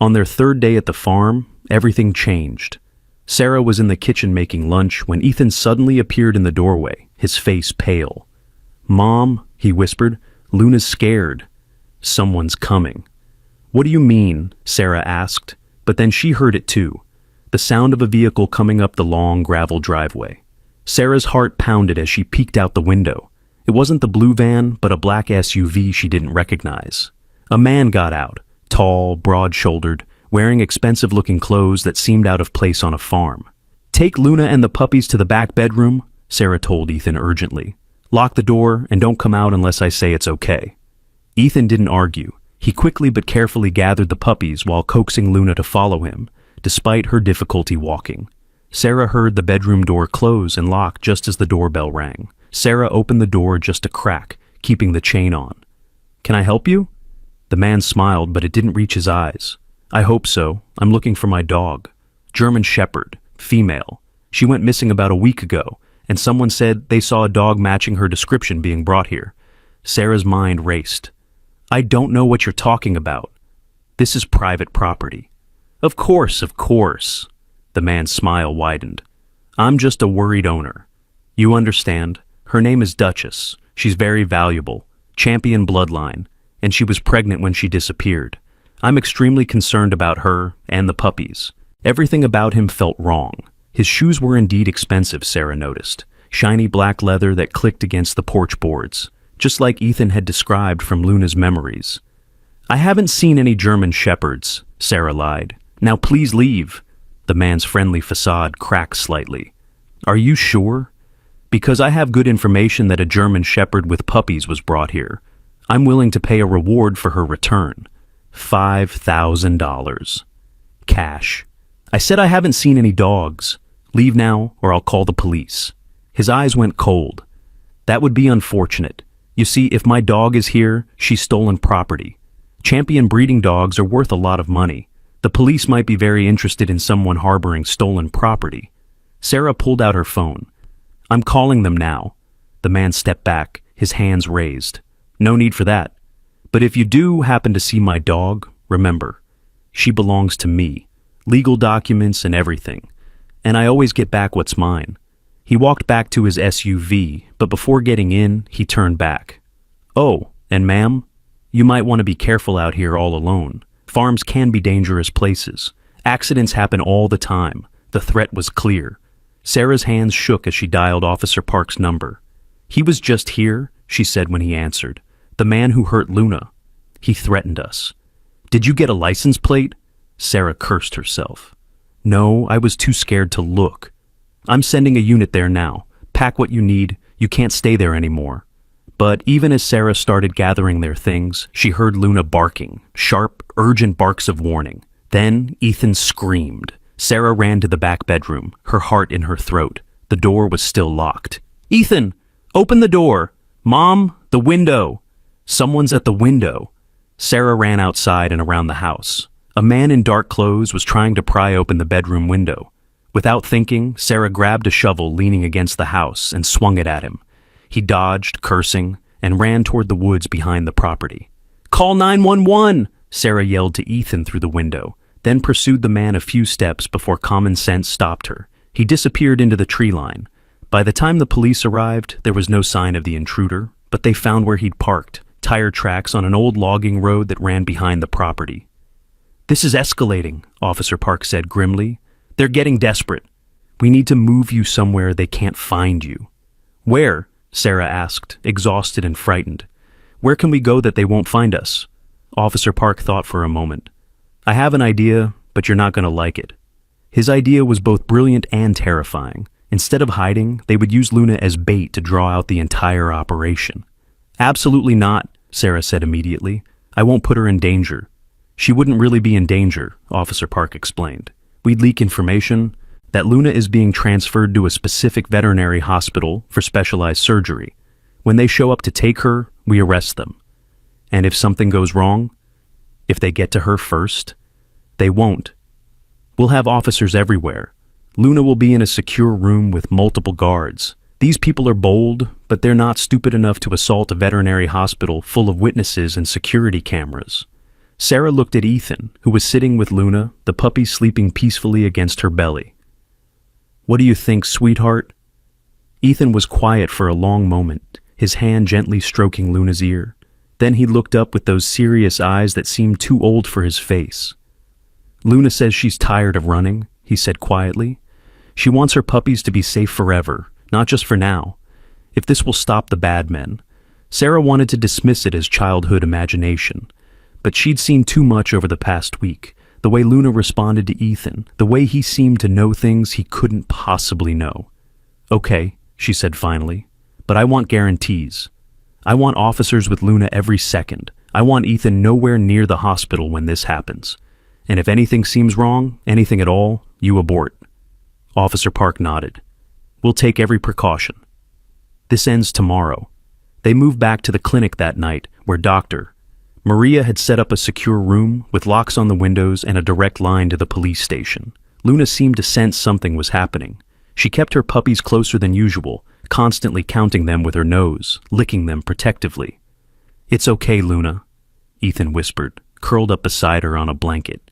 On their 3rd day at the farm, everything changed. Sarah was in the kitchen making lunch when Ethan suddenly appeared in the doorway, his face pale. "Mom," he whispered, "Luna's scared. Someone's coming." "What do you mean?" Sarah asked, but then she heard it too, the sound of a vehicle coming up the long gravel driveway. Sarah's heart pounded as she peeked out the window. It wasn't the blue van, but a black SUV she didn't recognize. A man got out, tall, broad-shouldered, wearing expensive-looking clothes that seemed out of place on a farm. "Take Luna and the puppies to the back bedroom," Sarah told Ethan urgently. "Lock the door and don't come out unless I say it's okay." Ethan didn't argue. He quickly but carefully gathered the puppies while coaxing Luna to follow him, despite her difficulty walking. Sarah heard the bedroom door close and lock just as the doorbell rang. Sarah opened the door just a crack, keeping the chain on. "Can I help you?" The man smiled, but it didn't reach his eyes. "I hope so. I'm looking for my dog. German Shepherd, female. She went missing about a week ago, and someone said they saw a dog matching her description being brought here." Sarah's mind raced. "I don't know what you're talking about. This is private property." Of course. The man's smile widened. "I'm just a worried owner. You understand. Her name is Duchess. She's very valuable, champion bloodline, and she was pregnant when she disappeared. I'm extremely concerned about her and the puppies. Everything about him felt wrong. His shoes were indeed expensive, Sarah noticed. Shiny black leather that clicked against the porch boards, just like Ethan had described from Luna's memories. I haven't seen any German shepherds, Sarah lied. Now please leave. The man's friendly facade cracked slightly. Are you sure? Because I have good information that a German shepherd with puppies was brought here. I'm willing to pay a reward for her return. $5,000. Cash. I said I haven't seen any dogs. Leave now, or I'll call the police. His eyes went cold. That would be unfortunate. You see, if my dog is here, she's stolen property. Champion breeding dogs are worth a lot of money. The police might be very interested in someone harboring stolen property. Sarah pulled out her phone. I'm calling them now. The man stepped back, his hands raised. No need for that. But if you do happen to see my dog, remember, she belongs to me. Legal documents and everything. And I always get back what's mine. He walked back to his SUV, but before getting in, he turned back. Oh, and ma'am, you might want to be careful out here all alone. Farms can be dangerous places. Accidents happen all the time. The threat was clear. Sarah's hands shook as she dialed Officer Park's number. He was just here, she said when he answered. The man who hurt Luna. He threatened us. Did you get a license plate? Sarah cursed herself. No, I was too scared to look. I'm sending a unit there now. Pack what you need. You can't stay there anymore. But even as Sarah started gathering their things, she heard Luna barking, sharp, urgent barks of warning. Then Ethan screamed. Sarah ran to the back bedroom, her heart in her throat. The door was still locked. Ethan, open the door. Mom, the window. Someone's at the window. Sarah ran outside and around the house. A man in dark clothes was trying to pry open the bedroom window. Without thinking, Sarah grabbed a shovel leaning against the house and swung it at him. He dodged, cursing, and ran toward the woods behind the property. Call 911! Sarah yelled to Ethan through the window, then pursued the man a few steps before common sense stopped her. He disappeared into the tree line. By the time the police arrived, there was no sign of the intruder, but they found where he'd parked, tire tracks on an old logging road that ran behind the property. This is escalating, Officer Park said grimly. They're getting desperate. We need to move you somewhere they can't find you. Where? Sarah asked, exhausted and frightened. Where can we go that they won't find us? Officer Park thought for a moment. I have an idea, but you're not going to like it. His idea was both brilliant and terrifying. Instead of hiding, they would use Luna as bait to draw out the entire operation. Absolutely not, Sarah said immediately. I won't put her in danger. She wouldn't really be in danger, Officer Park explained. We'd leak information that Luna is being transferred to a specific veterinary hospital for specialized surgery. When they show up to take her, we arrest them. And if something goes wrong, if they get to her first, they won't. We'll have officers everywhere. Luna will be in a secure room with multiple guards. These people are bold, but they're not stupid enough to assault a veterinary hospital full of witnesses and security cameras. Sarah looked at Ethan, who was sitting with Luna, the puppy sleeping peacefully against her belly. What do you think, sweetheart? Ethan was quiet for a long moment, his hand gently stroking Luna's ear. Then he looked up with those serious eyes that seemed too old for his face. Luna says she's tired of running, he said quietly. She wants her puppies to be safe forever, not just for now. If this will stop the bad men. Sarah wanted to dismiss it as childhood imagination, but she'd seen too much over the past week. The way Luna responded to Ethan, the way he seemed to know things he couldn't possibly know. Okay, she said finally, but I want guarantees. I want officers with Luna every second. I want Ethan nowhere near the hospital when this happens. And if anything seems wrong, anything at all, you abort. Officer Park nodded. We'll take every precaution. This ends tomorrow. They moved back to the clinic that night, where Dr. Maria had set up a secure room with locks on the windows and a direct line to the police station. Luna seemed to sense something was happening. She kept her puppies closer than usual, constantly counting them with her nose, licking them protectively. It's okay, Luna, Ethan whispered, curled up beside her on a blanket.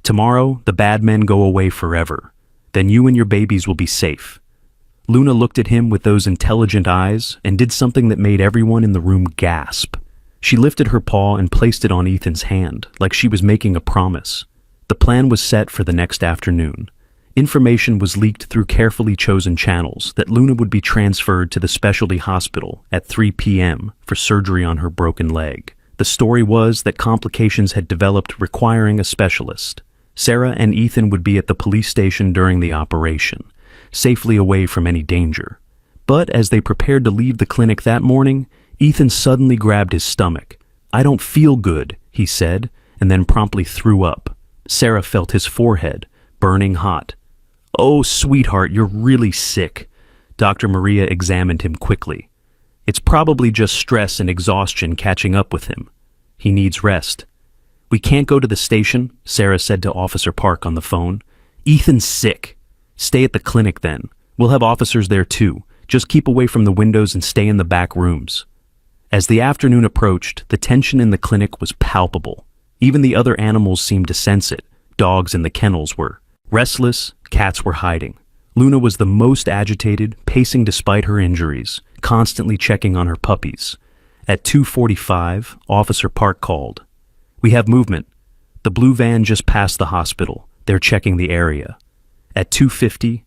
Tomorrow, the bad men go away forever. Then you and your babies will be safe. Luna looked at him with those intelligent eyes and did something that made everyone in the room gasp. She lifted her paw and placed it on Ethan's hand, like she was making a promise. The plan was set for the next afternoon. Information was leaked through carefully chosen channels that Luna would be transferred to the specialty hospital at 3 p.m. for surgery on her broken leg. The story was that complications had developed requiring a specialist. Sarah and Ethan would be at the police station during the operation, safely away from any danger. But as they prepared to leave the clinic that morning, Ethan suddenly grabbed his stomach. "I don't feel good," he said, and then promptly threw up. Sarah felt his forehead, burning hot. "Oh, sweetheart, you're really sick." Dr. Maria examined him quickly. "It's probably just stress and exhaustion catching up with him. He needs rest." "We can't go to the station," Sarah said to Officer Park on the phone. "Ethan's sick." "Stay at the clinic then. We'll have officers there too. Just keep away from the windows and stay in the back rooms." As the afternoon approached, the tension in the clinic was palpable. Even the other animals seemed to sense it. Dogs in the kennels were restless, cats were hiding. Luna was the most agitated, pacing despite her injuries, constantly checking on her puppies. At 2:45, Officer Park called. "We have movement. The blue van just passed the hospital. They're checking the area." At 2:50,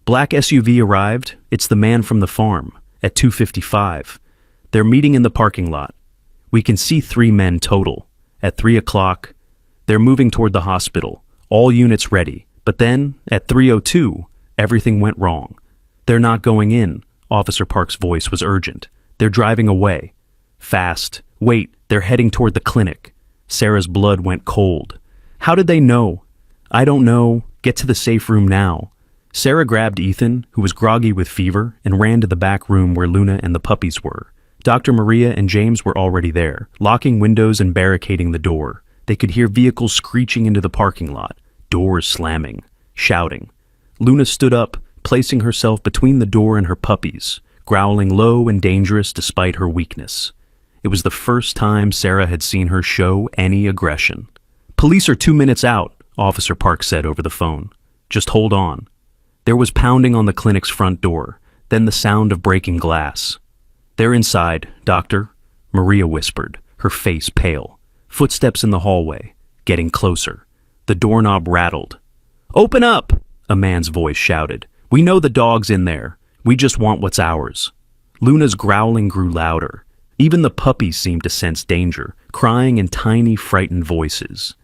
"Black SUV arrived. It's the man from the farm." At 2:55, "They're meeting in the parking lot. We can see 3 men total." At 3 o'clock, "They're moving toward the hospital. All units ready." But then, at 3:02, everything went wrong. "They're not going in." Officer Park's voice was urgent. "They're driving away. Fast. Wait, they're heading toward the clinic." Sarah's blood went cold. "How did they know?" "I don't know. Get to the safe room now." Sarah grabbed Ethan, who was groggy with fever, and ran to the back room where Luna and the puppies were. Dr. Maria and James were already there, locking windows and barricading the door. They could hear vehicles screeching into the parking lot, doors slamming, shouting. Luna stood up, placing herself between the door and her puppies, growling low and dangerous despite her weakness. It was the first time Sarah had seen her show any aggression. "Police are 2 minutes out," Officer Park said over the phone. "Just hold on." There was pounding on the clinic's front door, then the sound of breaking glass. "They're inside, Doctor," Maria whispered, her face pale. Footsteps in the hallway, getting closer. The doorknob rattled. "Open up!" a man's voice shouted. "We know the dog's in there. We just want what's ours." Luna's growling grew louder. Even the puppies seemed to sense danger, crying in tiny, frightened voices.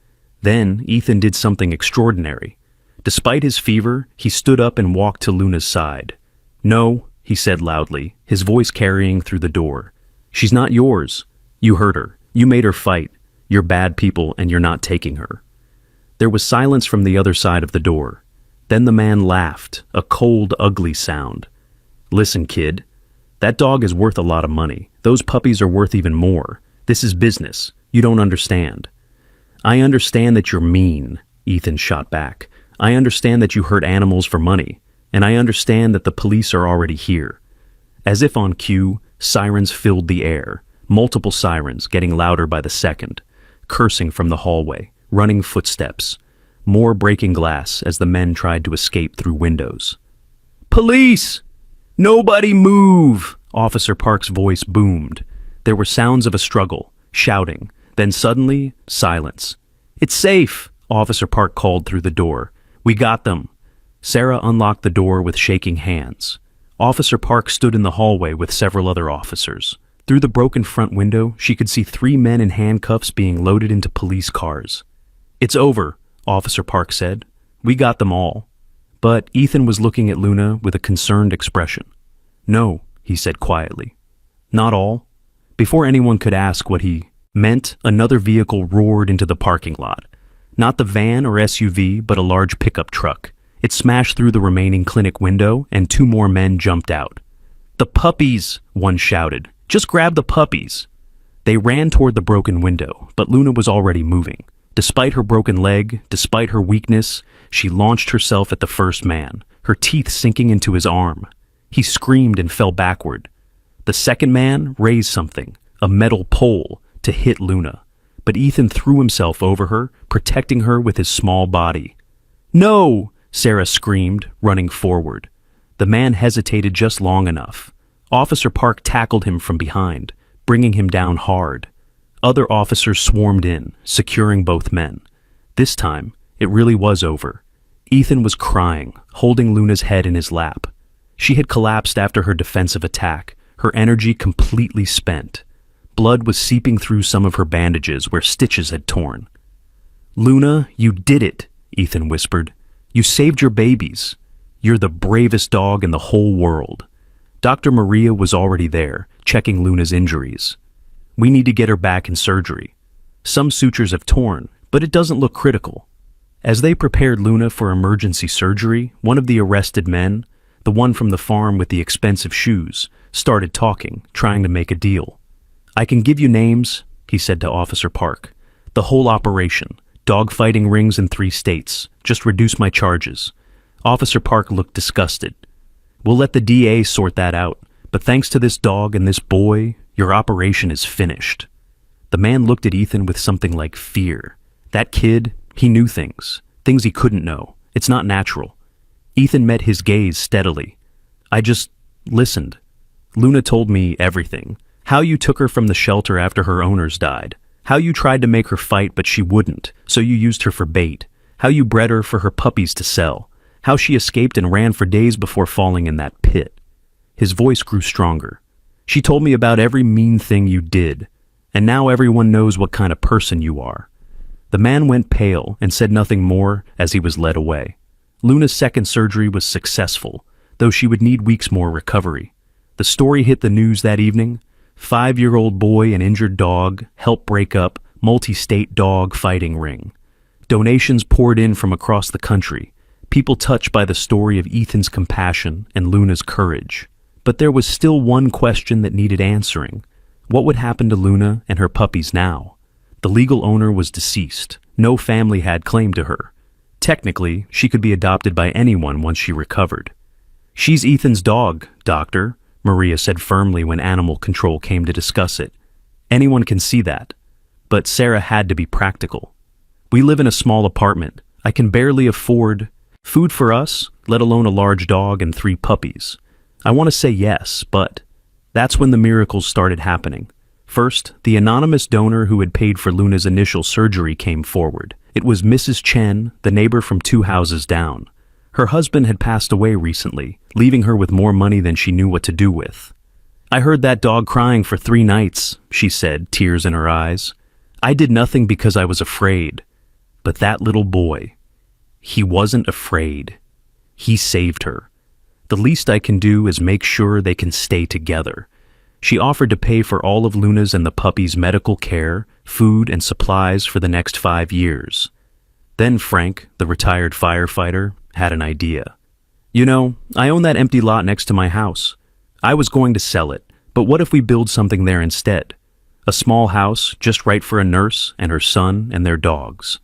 Then Ethan did something extraordinary. Despite his fever, he stood up and walked to Luna's side. "No," he said loudly, his voice carrying through the door. "She's not yours. You hurt her. You made her fight. You're bad people and you're not taking her." There was silence from the other side of the door. Then the man laughed, a cold, ugly sound. "Listen, kid. That dog is worth a lot of money. Those puppies are worth even more. This is business. You don't understand." "I understand that you're mean," Ethan shot back. "I understand that you hurt animals for money. And I understand that the police are already here." As if on cue, sirens filled the air. Multiple sirens, getting louder by the second. Cursing from the hallway. Running footsteps. More breaking glass as the men tried to escape through windows. "Police! Nobody move!" Officer Park's voice boomed. There were sounds of a struggle, shouting, then suddenly, silence. "It's safe!" Officer Park called through the door. "We got them." Sarah unlocked the door with shaking hands. Officer Park stood in the hallway with several other officers. Through the broken front window, she could see 3 men in handcuffs being loaded into police cars. "It's over," Officer Park said. "We got them all." But Ethan was looking at Luna with a concerned expression. "No," he said quietly. "Not all." Before anyone could ask what he meant, another vehicle roared into the parking lot. Not the van or SUV, but a large pickup truck. It smashed through the remaining clinic window, and 2 more men jumped out. "The puppies!" one shouted. "Just grab the puppies!" They ran toward the broken window, but Luna was already moving. Despite her broken leg, despite her weakness, she launched herself at the first man, her teeth sinking into his arm. He screamed and fell backward. The second man raised something, a metal pole, to hit Luna. But Ethan threw himself over her, protecting her with his small body. "No!" Sarah screamed, running forward. The man hesitated just long enough. Officer Park tackled him from behind, bringing him down hard. Other officers swarmed in, securing both men. This time, it really was over. Ethan was crying, holding Luna's head in his lap. She had collapsed after her defensive attack, her energy completely spent. Blood was seeping through some of her bandages where stitches had torn. "Luna, you did it," Ethan whispered. "You saved your babies. You're the bravest dog in the whole world." Dr. Maria was already there, checking Luna's injuries. "We need to get her back in surgery. Some sutures have torn, but it doesn't look critical." As they prepared Luna for emergency surgery, one of the arrested men, the one from the farm with the expensive shoes, started talking, trying to make a deal. "I can give you names," he said to Officer Park. "The whole operation, dogfighting rings in 3 states. Just reduce my charges." Officer Park looked disgusted. "We'll let the DA sort that out, but thanks to this dog and this boy, your operation is finished." The man looked at Ethan with something like fear. That kid, he knew things he couldn't know. It's not natural. Ethan met his gaze steadily. "I just listened. Luna told me everything. How you took her from the shelter after her owners died. How you tried to make her fight but she wouldn't, so you used her for bait. How you bred her for her puppies to sell. How she escaped and ran for days before falling in that pit." His voice grew stronger. "She told me about every mean thing you did, and now everyone knows what kind of person you are." The man went pale and said nothing more as he was led away. Luna's second surgery was successful, though she would need weeks more recovery. The story hit the news that evening. 5-year-old boy and injured dog helped break up multi-state dog fighting ring. Donations poured in from across the country, people touched by the story of Ethan's compassion and Luna's courage. But there was still one question that needed answering. What would happen to Luna and her puppies now? The legal owner was deceased. No family had claim to her. Technically, she could be adopted by anyone once she recovered. "She's Ethan's dog, doctor," Maria said firmly when animal control came to discuss it. "Anyone can see that." But Sarah had to be practical. "We live in a small apartment. I can barely afford food for us, let alone a large dog and 3 puppies. I want to say yes, but..." That's when the miracles started happening. First, the anonymous donor who had paid for Luna's initial surgery came forward. It was Mrs. Chen, the neighbor from 2 houses down. Her husband had passed away recently, leaving her with more money than she knew what to do with. "I heard that dog crying for 3 nights, she said, tears in her eyes. "I did nothing because I was afraid. But that little boy, he wasn't afraid. He saved her. The least I can do is make sure they can stay together." She offered to pay for all of Luna's and the puppy's medical care, food, and supplies for the next 5 years. Then Frank, the retired firefighter, had an idea. "You know, I own that empty lot next to my house. I was going to sell it, but what if we build something there instead? A small house, just right for a nurse and her son and their dogs.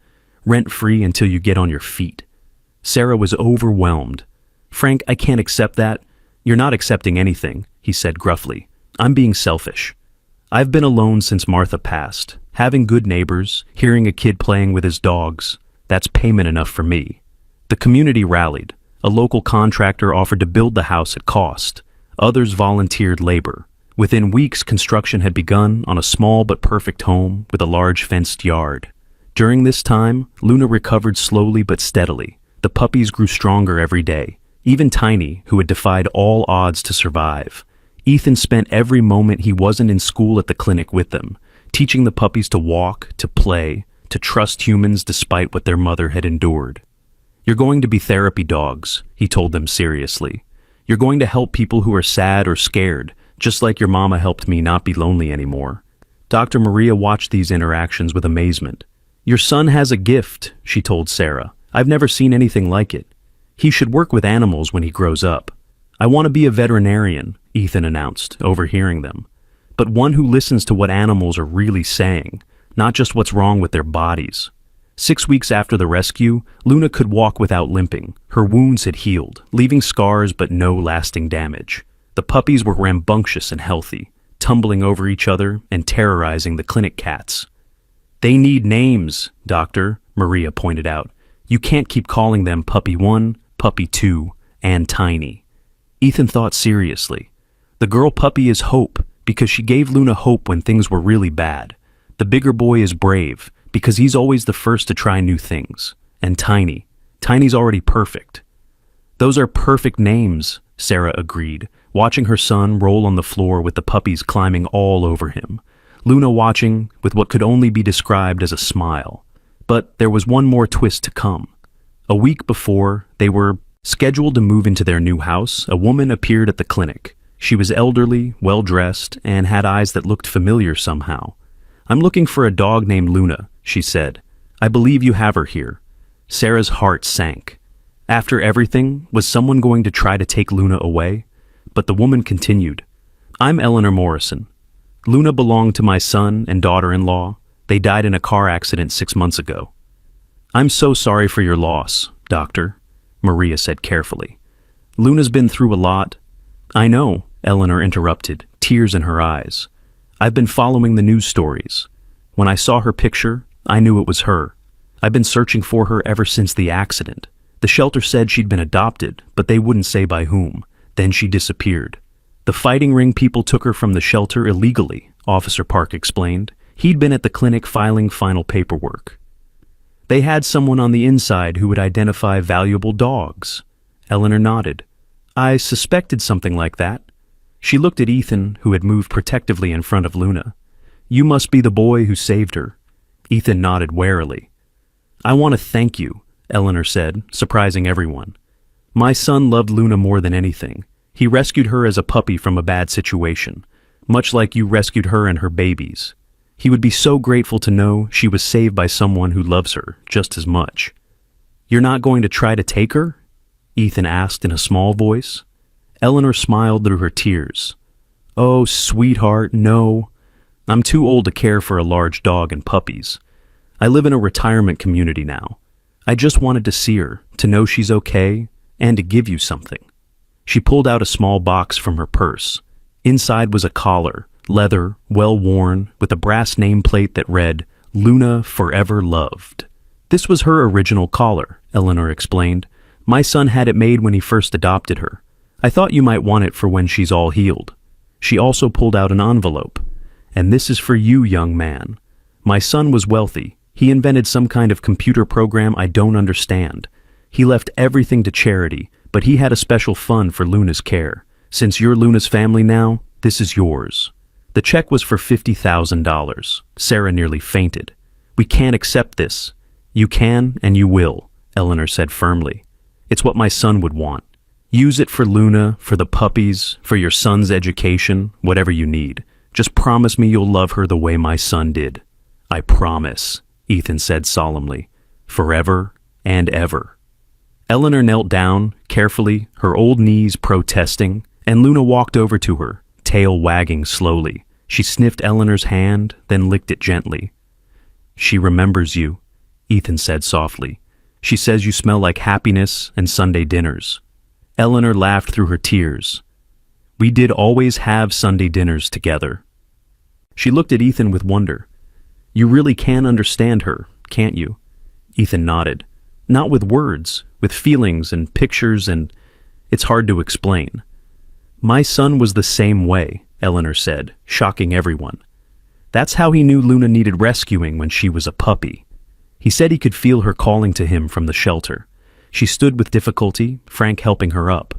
Rent-free until you get on your feet." Sarah was overwhelmed. "Frank, I can't accept that." "You're not accepting anything," he said gruffly. "I'm being selfish. I've been alone since Martha passed. Having good neighbors, hearing a kid playing with his dogs, that's payment enough for me." The community rallied. A local contractor offered to build the house at cost. Others volunteered labor. Within weeks, construction had begun on a small but perfect home with a large fenced yard. During this time, Luna recovered slowly but steadily. The puppies grew stronger every day, even Tiny, who had defied all odds to survive. Ethan spent every moment he wasn't in school at the clinic with them, teaching the puppies to walk, to play, to trust humans despite what their mother had endured. "You're going to be therapy dogs," he told them seriously. "You're going to help people who are sad or scared, just like your mama helped me not be lonely anymore." Dr. Maria watched these interactions with amazement. "Your son has a gift," she told Sarah. "I've never seen anything like it. He should work with animals when he grows up." "I want to be a veterinarian," Ethan announced, overhearing them. "But one who listens to what animals are really saying, not just what's wrong with their bodies." 6 weeks after the rescue, Luna could walk without limping. Her wounds had healed, leaving scars but no lasting damage. The puppies were rambunctious and healthy, tumbling over each other and terrorizing the clinic cats. "They need names, Doctor," Maria pointed out. "You can't keep calling them Puppy 1, Puppy 2, and Tiny." Ethan thought seriously. "The girl puppy is Hope, because she gave Luna hope when things were really bad. The bigger boy is brave, because he's always the first to try new things. And Tiny. Tiny's already perfect. Those are perfect names, Sarah agreed, watching her son roll on the floor with the puppies climbing all over him. Luna watching with what could only be described as a smile. But there was one more twist to come. A week before they were scheduled to move into their new house, a woman appeared at the clinic. She was elderly, well-dressed, and had eyes that looked familiar somehow. "I'm looking for a dog named Luna," she said. "I believe you have her here." Sarah's heart sank. After everything, was someone going to try to take Luna away? But the woman continued, "I'm Eleanor Morrison. Luna belonged to my son and daughter-in-law. They died in a car accident 6 months ago." "I'm so sorry for your loss, Doctor," Maria said carefully. "Luna's been through a lot." "I know," Eleanor interrupted, tears in her eyes. "I've been following the news stories. When I saw her picture, I knew it was her. I've been searching for her ever since the accident. The shelter said she'd been adopted, but they wouldn't say by whom. Then she disappeared. The fighting ring people took her from the shelter illegally," Officer Park explained. He'd been at the clinic filing final paperwork. "They had someone on the inside who would identify valuable dogs." Eleanor nodded. "I suspected something like that." She looked at Ethan, who had moved protectively in front of Luna. "You must be the boy who saved her." Ethan nodded warily. "I want to thank you," Eleanor said, surprising everyone. "My son loved Luna more than anything. He rescued her as a puppy from a bad situation, much like you rescued her and her babies. He would be so grateful to know she was saved by someone who loves her just as much." "You're not going to try to take her?" Ethan asked in a small voice. Eleanor smiled through her tears. "Oh, sweetheart, no. I'm too old to care for a large dog and puppies. I live in a retirement community now. I just wanted to see her, to know she's okay, and to give you something." She pulled out a small box from her purse. Inside was a collar, leather, well-worn, with a brass nameplate that read, "Luna Forever Loved." "This was her original collar," Eleanor explained. "My son had it made when he first adopted her. I thought you might want it for when she's all healed." She also pulled out an envelope. "And this is for you, young man. My son was wealthy. He invented some kind of computer program I don't understand. He left everything to charity, but he had a special fund for Luna's care. Since you're Luna's family now, this is yours." The check was for $50,000. Sarah nearly fainted. "We can't accept this." "You can and you will," Eleanor said firmly. "It's what my son would want. Use it for Luna, for the puppies, for your son's education, whatever you need. Just promise me you'll love her the way my son did." "I promise," Ethan said solemnly. "Forever and ever." Eleanor knelt down, carefully, her old knees protesting, and Luna walked over to her, tail wagging slowly. She sniffed Eleanor's hand, then licked it gently. "She remembers you," Ethan said softly. "She says you smell like happiness and Sunday dinners." Eleanor laughed through her tears. "We did always have Sunday dinners together." She looked at Ethan with wonder. "You really can understand her, can't you?" Ethan nodded. "Not with words, with feelings and pictures, and it's hard to explain." "My son was the same way," Eleanor said, shocking everyone. "That's how he knew Luna needed rescuing when she was a puppy. He said he could feel her calling to him from the shelter. She stood with difficulty, Frank helping her up.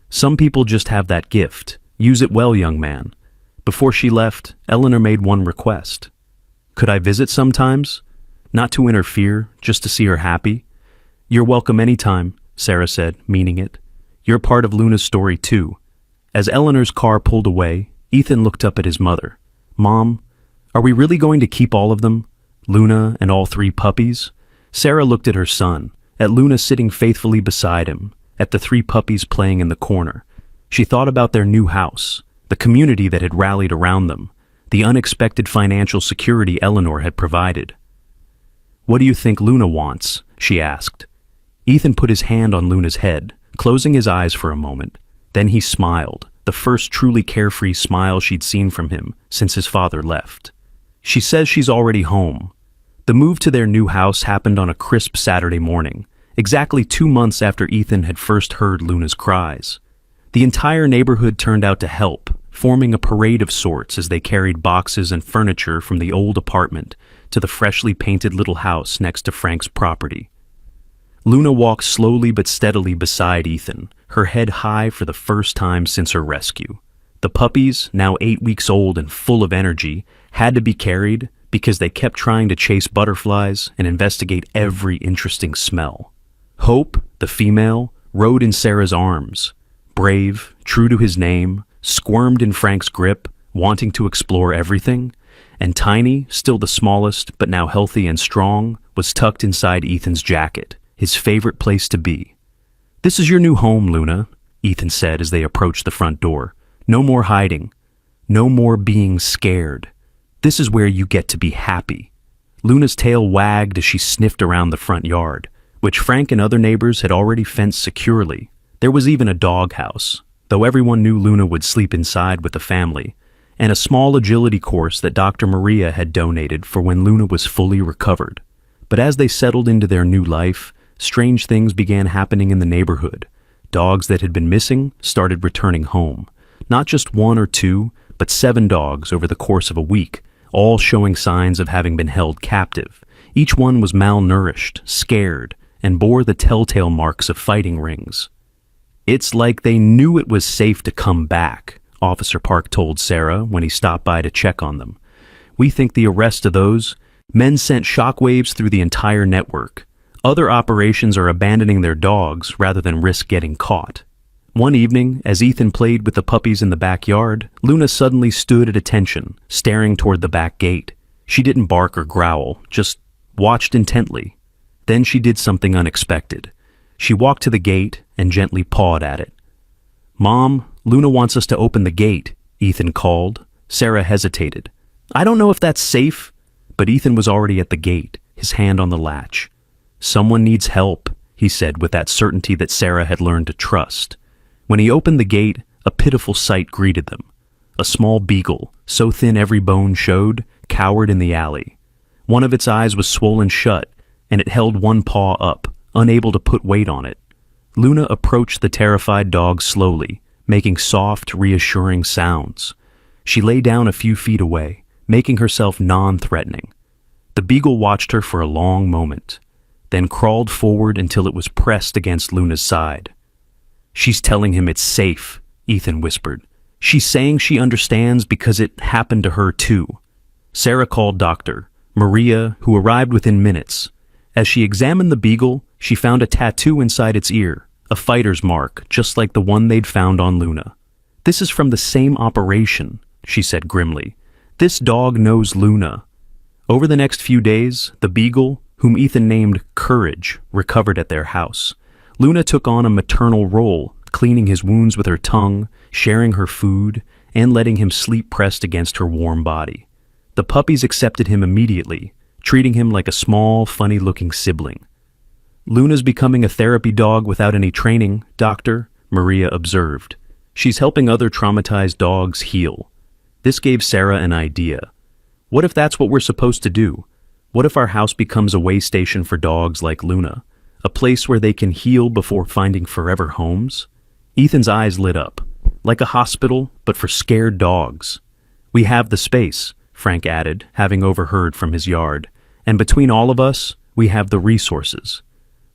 Some people just have that gift. Use it well, young man." Before she left, Eleanor made one request. "Could I visit sometimes? Not to interfere, just to see her happy." "You're welcome anytime," Sarah said, meaning it. "You're part of Luna's story too." As Eleanor's car pulled away, Ethan looked up at his mother. "Mom, are we really going to keep all of them? Luna and all 3 puppies?" Sarah looked at her son, at Luna sitting faithfully beside him, at the 3 puppies playing in the corner. She thought about their new house, the community that had rallied around them, the unexpected financial security Eleanor had provided. "What do you think Luna wants?" she asked. Ethan put his hand on Luna's head, closing his eyes for a moment. Then he smiled, the first truly carefree smile she'd seen from him since his father left. "She says she's already home." The move to their new house happened on a crisp Saturday morning, exactly 2 months after Ethan had first heard Luna's cries. The entire neighborhood turned out to help, forming a parade of sorts as they carried boxes and furniture from the old apartment to the freshly painted little house next to Frank's property. Luna walked slowly but steadily beside Ethan, her head high for the first time since her rescue. The puppies, now 8 weeks old and full of energy, had to be carried because they kept trying to chase butterflies and investigate every interesting smell. Hope, the female, rode in Sarah's arms. Brave, true to his name, squirmed in Frank's grip, wanting to explore everything, and Tiny, still the smallest but now healthy and strong, was tucked inside Ethan's jacket, his favorite place to be. "This is your new home, Luna," Ethan said as they approached the front door. "No more hiding. No more being scared. This is where you get to be happy." Luna's tail wagged as she sniffed around the front yard, which Frank and other neighbors had already fenced securely. There was even a doghouse, though everyone knew Luna would sleep inside with the family, and a small agility course that Dr. Maria had donated for when Luna was fully recovered. But as they settled into their new life, strange things began happening in the neighborhood. Dogs that had been missing started returning home. Not just 1 or 2, but 7 dogs over the course of a week, all showing signs of having been held captive. Each one was malnourished, scared, and bore the telltale marks of fighting rings. "It's like they knew it was safe to come back," Officer Park told Sarah when he stopped by to check on them. "We think the arrest of those men sent shockwaves through the entire network. Other operations are abandoning their dogs rather than risk getting caught." One evening, as Ethan played with the puppies in the backyard, Luna suddenly stood at attention, staring toward the back gate. She didn't bark or growl, just watched intently. Then she did something unexpected. She walked to the gate and gently pawed at it. "Mom, Luna wants us to open the gate," Ethan called. Sarah hesitated. "I don't know if that's safe," but Ethan was already at the gate, his hand on the latch. "Someone needs help," he said with that certainty that Sarah had learned to trust. When he opened the gate, a pitiful sight greeted them. A small beagle, so thin every bone showed, cowered in the alley. One of its eyes was swollen shut, and it held one paw up, unable to put weight on it. Luna approached the terrified dog slowly, making soft, reassuring sounds. She lay down a few feet away, making herself non-threatening. The beagle watched her for a long moment, then crawled forward until it was pressed against Luna's side. "She's telling him it's safe," Ethan whispered. "She's saying she understands because it happened to her too." Sarah called Dr. Maria, who arrived within minutes. As she examined the beagle, she found a tattoo inside its ear, a fighter's mark, just like the one they'd found on Luna. "This is from the same operation," she said grimly. "This dog knows Luna." Over the next few days, the beagle, whom Ethan named Courage, recovered at their house. Luna took on a maternal role, cleaning his wounds with her tongue, sharing her food, and letting him sleep pressed against her warm body. The puppies accepted him immediately, treating him like a small, funny-looking sibling. "Luna's becoming a therapy dog without any training, Doctor," Maria observed. "She's helping other traumatized dogs heal." This gave Sarah an idea. What if that's what we're supposed to do? What if our house becomes a way station for dogs like Luna? A place where they can heal before finding forever homes? Ethan's eyes lit up. Like a hospital, but for scared dogs. "We have the space," Frank added, having overheard from his yard. "And between all of us, we have the resources."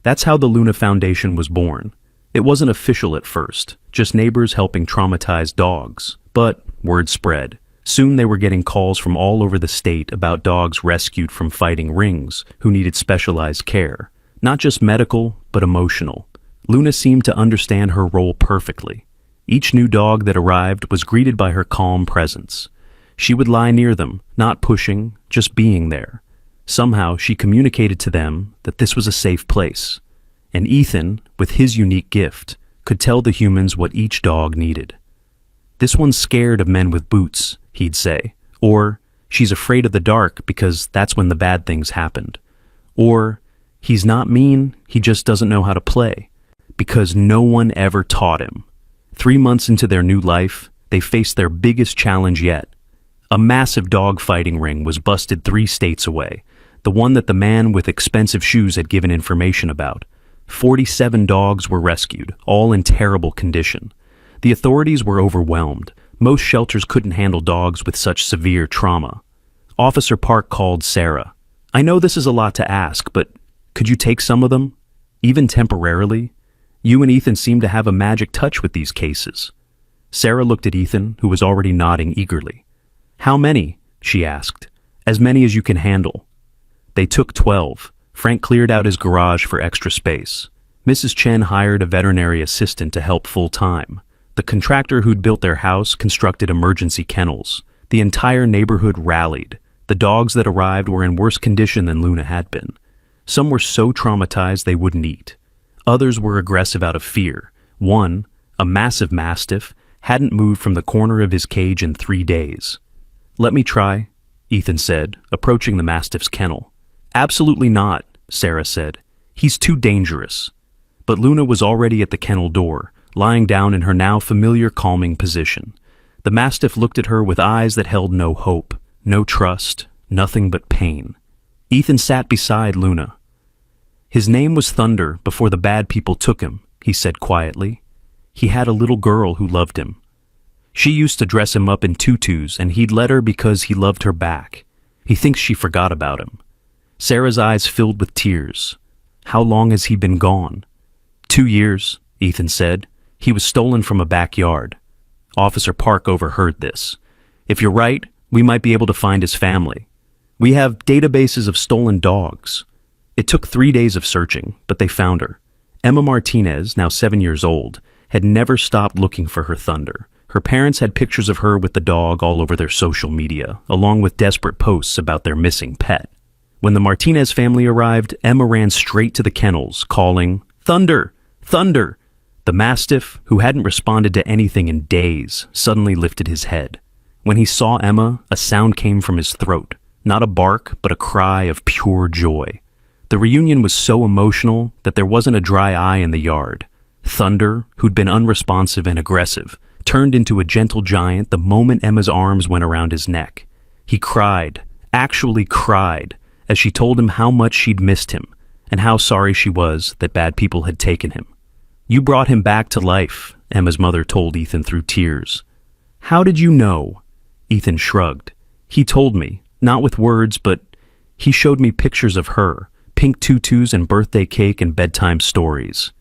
That's how the Luna Foundation was born. It wasn't official at first, just neighbors helping traumatized dogs. But word spread. Soon they were getting calls from all over the state about dogs rescued from fighting rings who needed specialized care. Not just medical, but emotional. Luna seemed to understand her role perfectly. Each new dog that arrived was greeted by her calm presence. She would lie near them, not pushing, just being there. Somehow she communicated to them that this was a safe place. And Ethan, with his unique gift, could tell the humans what each dog needed. "This one's scared of men with boots," he'd say. Or, "She's afraid of the dark because that's when the bad things happened." Or, "He's not mean, he just doesn't know how to play." Because no one ever taught him. 3 months into their new life, they faced their biggest challenge yet. A massive dog fighting ring was busted 3 states away, the one that the man with expensive shoes had given information about. 47 dogs were rescued, all in terrible condition. The authorities were overwhelmed, Most shelters couldn't handle dogs with such severe trauma. Officer Park called Sarah. "I know this is a lot to ask, but could you take some of them? Even temporarily? You and Ethan seem to have a magic touch with these cases." Sarah looked at Ethan, who was already nodding eagerly. "How many?" she asked. "As many as you can handle." They took 12. Frank cleared out his garage for extra space. Mrs. Chen hired a veterinary assistant to help full-time. The contractor who'd built their house constructed emergency kennels. The entire neighborhood rallied. The dogs that arrived were in worse condition than Luna had been. Some were so traumatized they wouldn't eat. Others were aggressive out of fear. One, a massive mastiff, hadn't moved from the corner of his cage in 3 days. "Let me try," Ethan said, approaching the mastiff's kennel. "Absolutely not," Sarah said. "He's too dangerous." But Luna was already at the kennel door, lying down in her now familiar calming position. The mastiff looked at her with eyes that held no hope, no trust, nothing but pain. Ethan sat beside Luna. "His name was Thunder before the bad people took him," he said quietly. "He had a little girl who loved him. She used to dress him up in tutus, and he'd let her because he loved her back. He thinks she forgot about him." Sarah's eyes filled with tears. "How long has he been gone?" 2 years, Ethan said. "He was stolen from a backyard." Officer Park overheard this. "If you're right, we might be able to find his family. We have databases of stolen dogs." It took 3 days of searching, but they found her. Emma Martinez, now 7 years old, had never stopped looking for her Thunder. Her parents had pictures of her with the dog all over their social media, along with desperate posts about their missing pet. When the Martinez family arrived, Emma ran straight to the kennels, calling, "Thunder! Thunder!" The mastiff, who hadn't responded to anything in days, suddenly lifted his head. When he saw Emma, a sound came from his throat, not a bark, but a cry of pure joy. The reunion was so emotional that there wasn't a dry eye in the yard. Thunder, who'd been unresponsive and aggressive, turned into a gentle giant the moment Emma's arms went around his neck. He cried, actually cried, as she told him how much she'd missed him and how sorry she was that bad people had taken him. "You brought him back to life," Emma's mother told Ethan through tears. "How did you know?" Ethan shrugged. "He told me, not with words, but he showed me pictures of her, pink tutus and birthday cake and bedtime stories."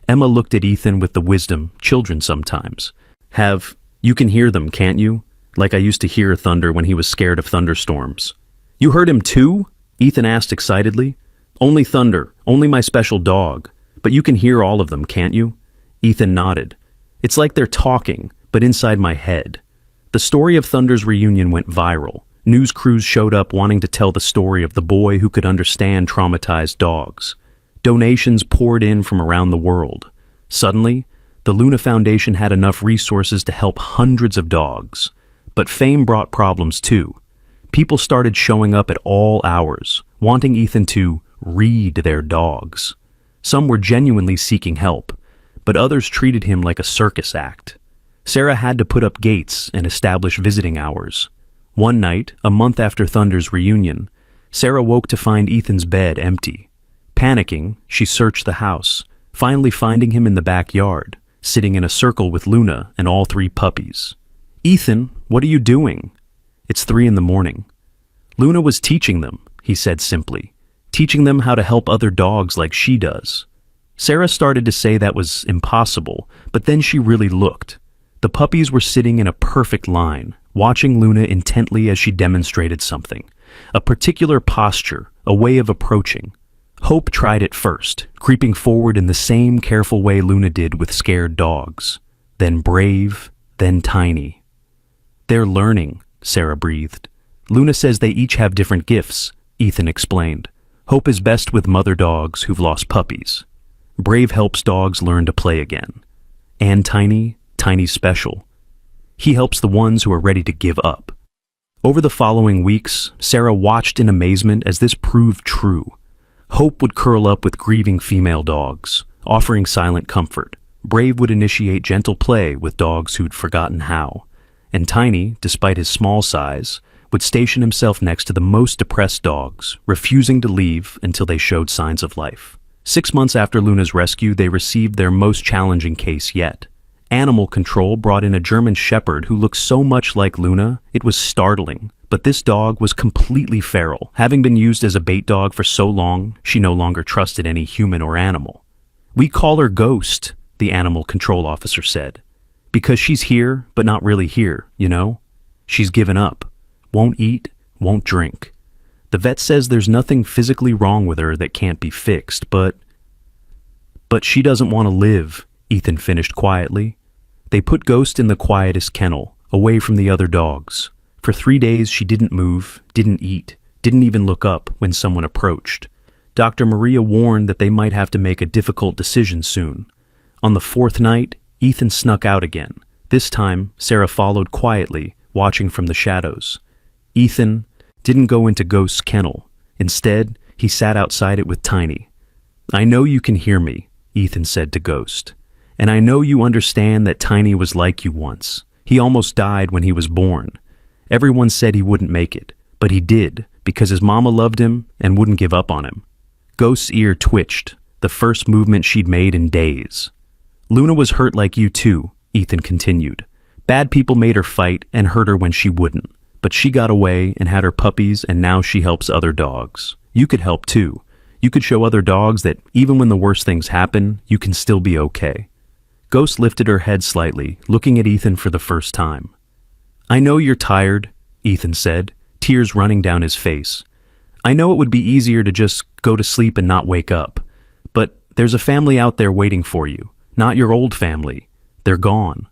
Emma looked at Ethan with the wisdom children sometimes have. "You can hear them, can't you? Like I used to hear Thunder when he was scared of thunderstorms." "You heard him too?" Ethan asked excitedly. "Only Thunder, only my special dog. But you can hear all of them, can't you?" Ethan nodded. "It's like they're talking, but inside my head." The story of Thunder's reunion went viral. News crews showed up wanting to tell the story of the boy who could understand traumatized dogs. Donations poured in from around the world. Suddenly, the Luna Foundation had enough resources to help hundreds of dogs. But fame brought problems too. People started showing up at all hours, wanting Ethan to read their dogs. Some were genuinely seeking help, but others treated him like a circus act. Sarah had to put up gates and establish visiting hours. One night, a month after Thunder's reunion, Sarah woke to find Ethan's bed empty. Panicking, she searched the house, finally finding him in the backyard, sitting in a circle with Luna and all 3 puppies. "Ethan, what are you doing?" "It's 3 in the morning." "Luna was teaching them," he said simply, "teaching them how to help other dogs like she does." Sarah started to say that was impossible, but then she really looked. The puppies were sitting in a perfect line, watching Luna intently as she demonstrated something. A particular posture, a way of approaching. Hope tried it first, creeping forward in the same careful way Luna did with scared dogs. Then Brave, then Tiny. "They're learning," Sarah breathed. "Luna says they each have different gifts," Ethan explained. "Hope is best with mother dogs who've lost puppies. Brave helps dogs learn to play again. And Tiny's special. He helps the ones who are ready to give up." Over the following weeks, Sarah watched in amazement as this proved true. Hope would curl up with grieving female dogs, offering silent comfort. Brave would initiate gentle play with dogs who'd forgotten how. And Tiny, despite his small size, would station himself next to the most depressed dogs, refusing to leave until they showed signs of life. 6 months after Luna's rescue, they received their most challenging case yet. Animal control brought in a German Shepherd who looked so much like Luna, it was startling. But this dog was completely feral. Having been used as a bait dog for so long, she no longer trusted any human or animal. "We call her Ghost," the animal control officer said. "Because she's here, but not really here, you know? She's given up. Won't eat, won't drink. The vet says there's nothing physically wrong with her that can't be fixed, but she doesn't want to live," Ethan finished quietly. They put Ghost in the quietest kennel, away from the other dogs. For 3 days she didn't move, didn't eat, didn't even look up when someone approached. Dr. Maria warned that they might have to make a difficult decision soon. On the 4th night, Ethan snuck out again. This time, Sarah followed quietly, watching from the shadows. Ethan didn't go into Ghost's kennel. Instead, he sat outside it with Tiny. "I know you can hear me," Ethan said to Ghost. "And I know you understand that Tiny was like you once. He almost died when he was born. Everyone said he wouldn't make it, but he did, because his mama loved him and wouldn't give up on him." Ghost's ear twitched, the first movement she'd made in days. "Luna was hurt like you too," Ethan continued. "Bad people made her fight and hurt her when she wouldn't. But she got away and had her puppies, and now she helps other dogs. You could help too. You could show other dogs that even when the worst things happen, you can still be okay." Ghost lifted her head slightly, looking at Ethan for the first time. "I know you're tired," Ethan said, tears running down his face. "I know it would be easier to just go to sleep and not wake up. But there's a family out there waiting for you. Not your old family. They're gone.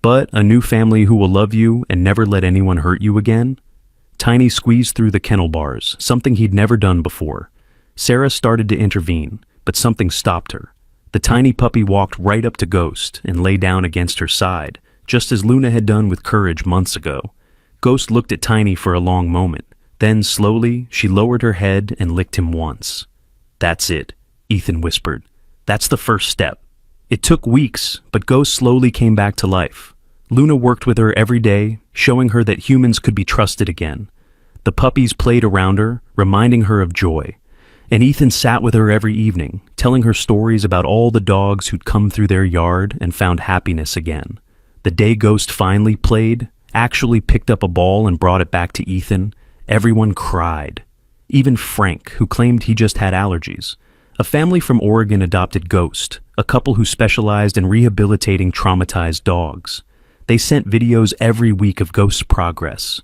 But a new family who will love you and never let anyone hurt you again." Tiny squeezed through the kennel bars, something he'd never done before. Sarah started to intervene, but something stopped her. The tiny puppy walked right up to Ghost and lay down against her side, just as Luna had done with Courage months ago. Ghost looked at Tiny for a long moment. Then, slowly, she lowered her head and licked him once. "That's it," Ethan whispered. "That's the first step." It took weeks, but Ghost slowly came back to life. Luna worked with her every day, showing her that humans could be trusted again. The puppies played around her, reminding her of joy. And Ethan sat with her every evening, telling her stories about all the dogs who'd come through their yard and found happiness again. The day Ghost finally played, actually picked up a ball and brought it back to Ethan, everyone cried. Even Frank, who claimed he just had allergies. A family from Oregon adopted Ghost, a couple who specialized in rehabilitating traumatized dogs. They sent videos every week of Ghost's progress.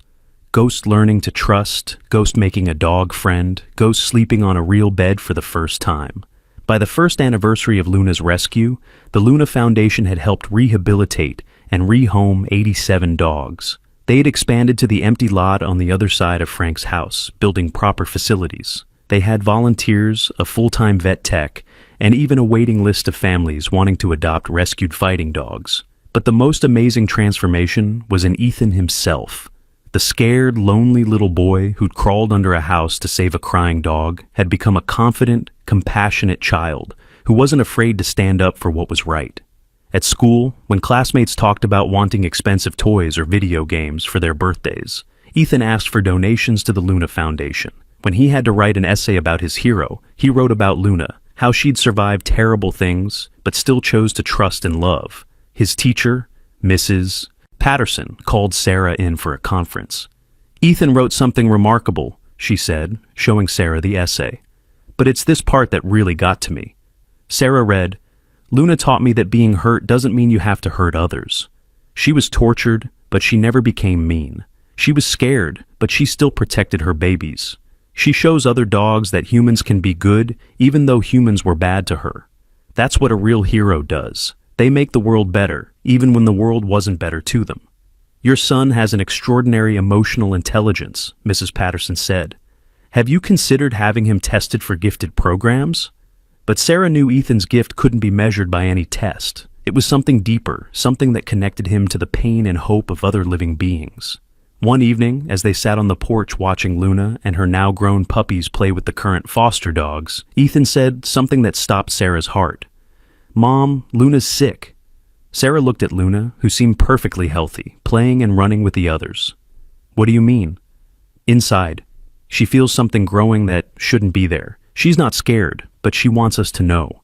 Ghost learning to trust, Ghost making a dog friend, Ghost sleeping on a real bed for the first time. By the first anniversary of Luna's rescue, the Luna Foundation had helped rehabilitate and rehome 87 dogs. They had expanded to the empty lot on the other side of Frank's house, building proper facilities. They had volunteers, a full-time vet tech, and even a waiting list of families wanting to adopt rescued fighting dogs. But the most amazing transformation was in Ethan himself. The scared, lonely little boy who'd crawled under a house to save a crying dog had become a confident, compassionate child who wasn't afraid to stand up for what was right. At school, when classmates talked about wanting expensive toys or video games for their birthdays, Ethan asked for donations to the Luna Foundation. When he had to write an essay about his hero, he wrote about Luna, how she'd survived terrible things, but still chose to trust and love. His teacher, Mrs. Patterson, called Sarah in for a conference. "Ethan wrote something remarkable," she said, showing Sarah the essay. "But it's this part that really got to me." Sarah read, "Luna taught me that being hurt doesn't mean you have to hurt others. She was tortured, but she never became mean. She was scared, but she still protected her babies. She shows other dogs that humans can be good even though humans were bad to her. That's what a real hero does. They make the world better, even when the world wasn't better to them. Your son has an extraordinary emotional intelligence," Mrs. Patterson said. "Have you considered having him tested for gifted programs?" But Sarah knew Ethan's gift couldn't be measured by any test. It was something deeper, something that connected him to the pain and hope of other living beings. One evening, as they sat on the porch watching Luna and her now-grown puppies play with the current foster dogs, Ethan said something that stopped Sarah's heart. "Mom, Luna's sick." Sarah looked at Luna, who seemed perfectly healthy, playing and running with the others. "What do you mean?" "Inside. She feels something growing that shouldn't be there. She's not scared, but she wants us to know.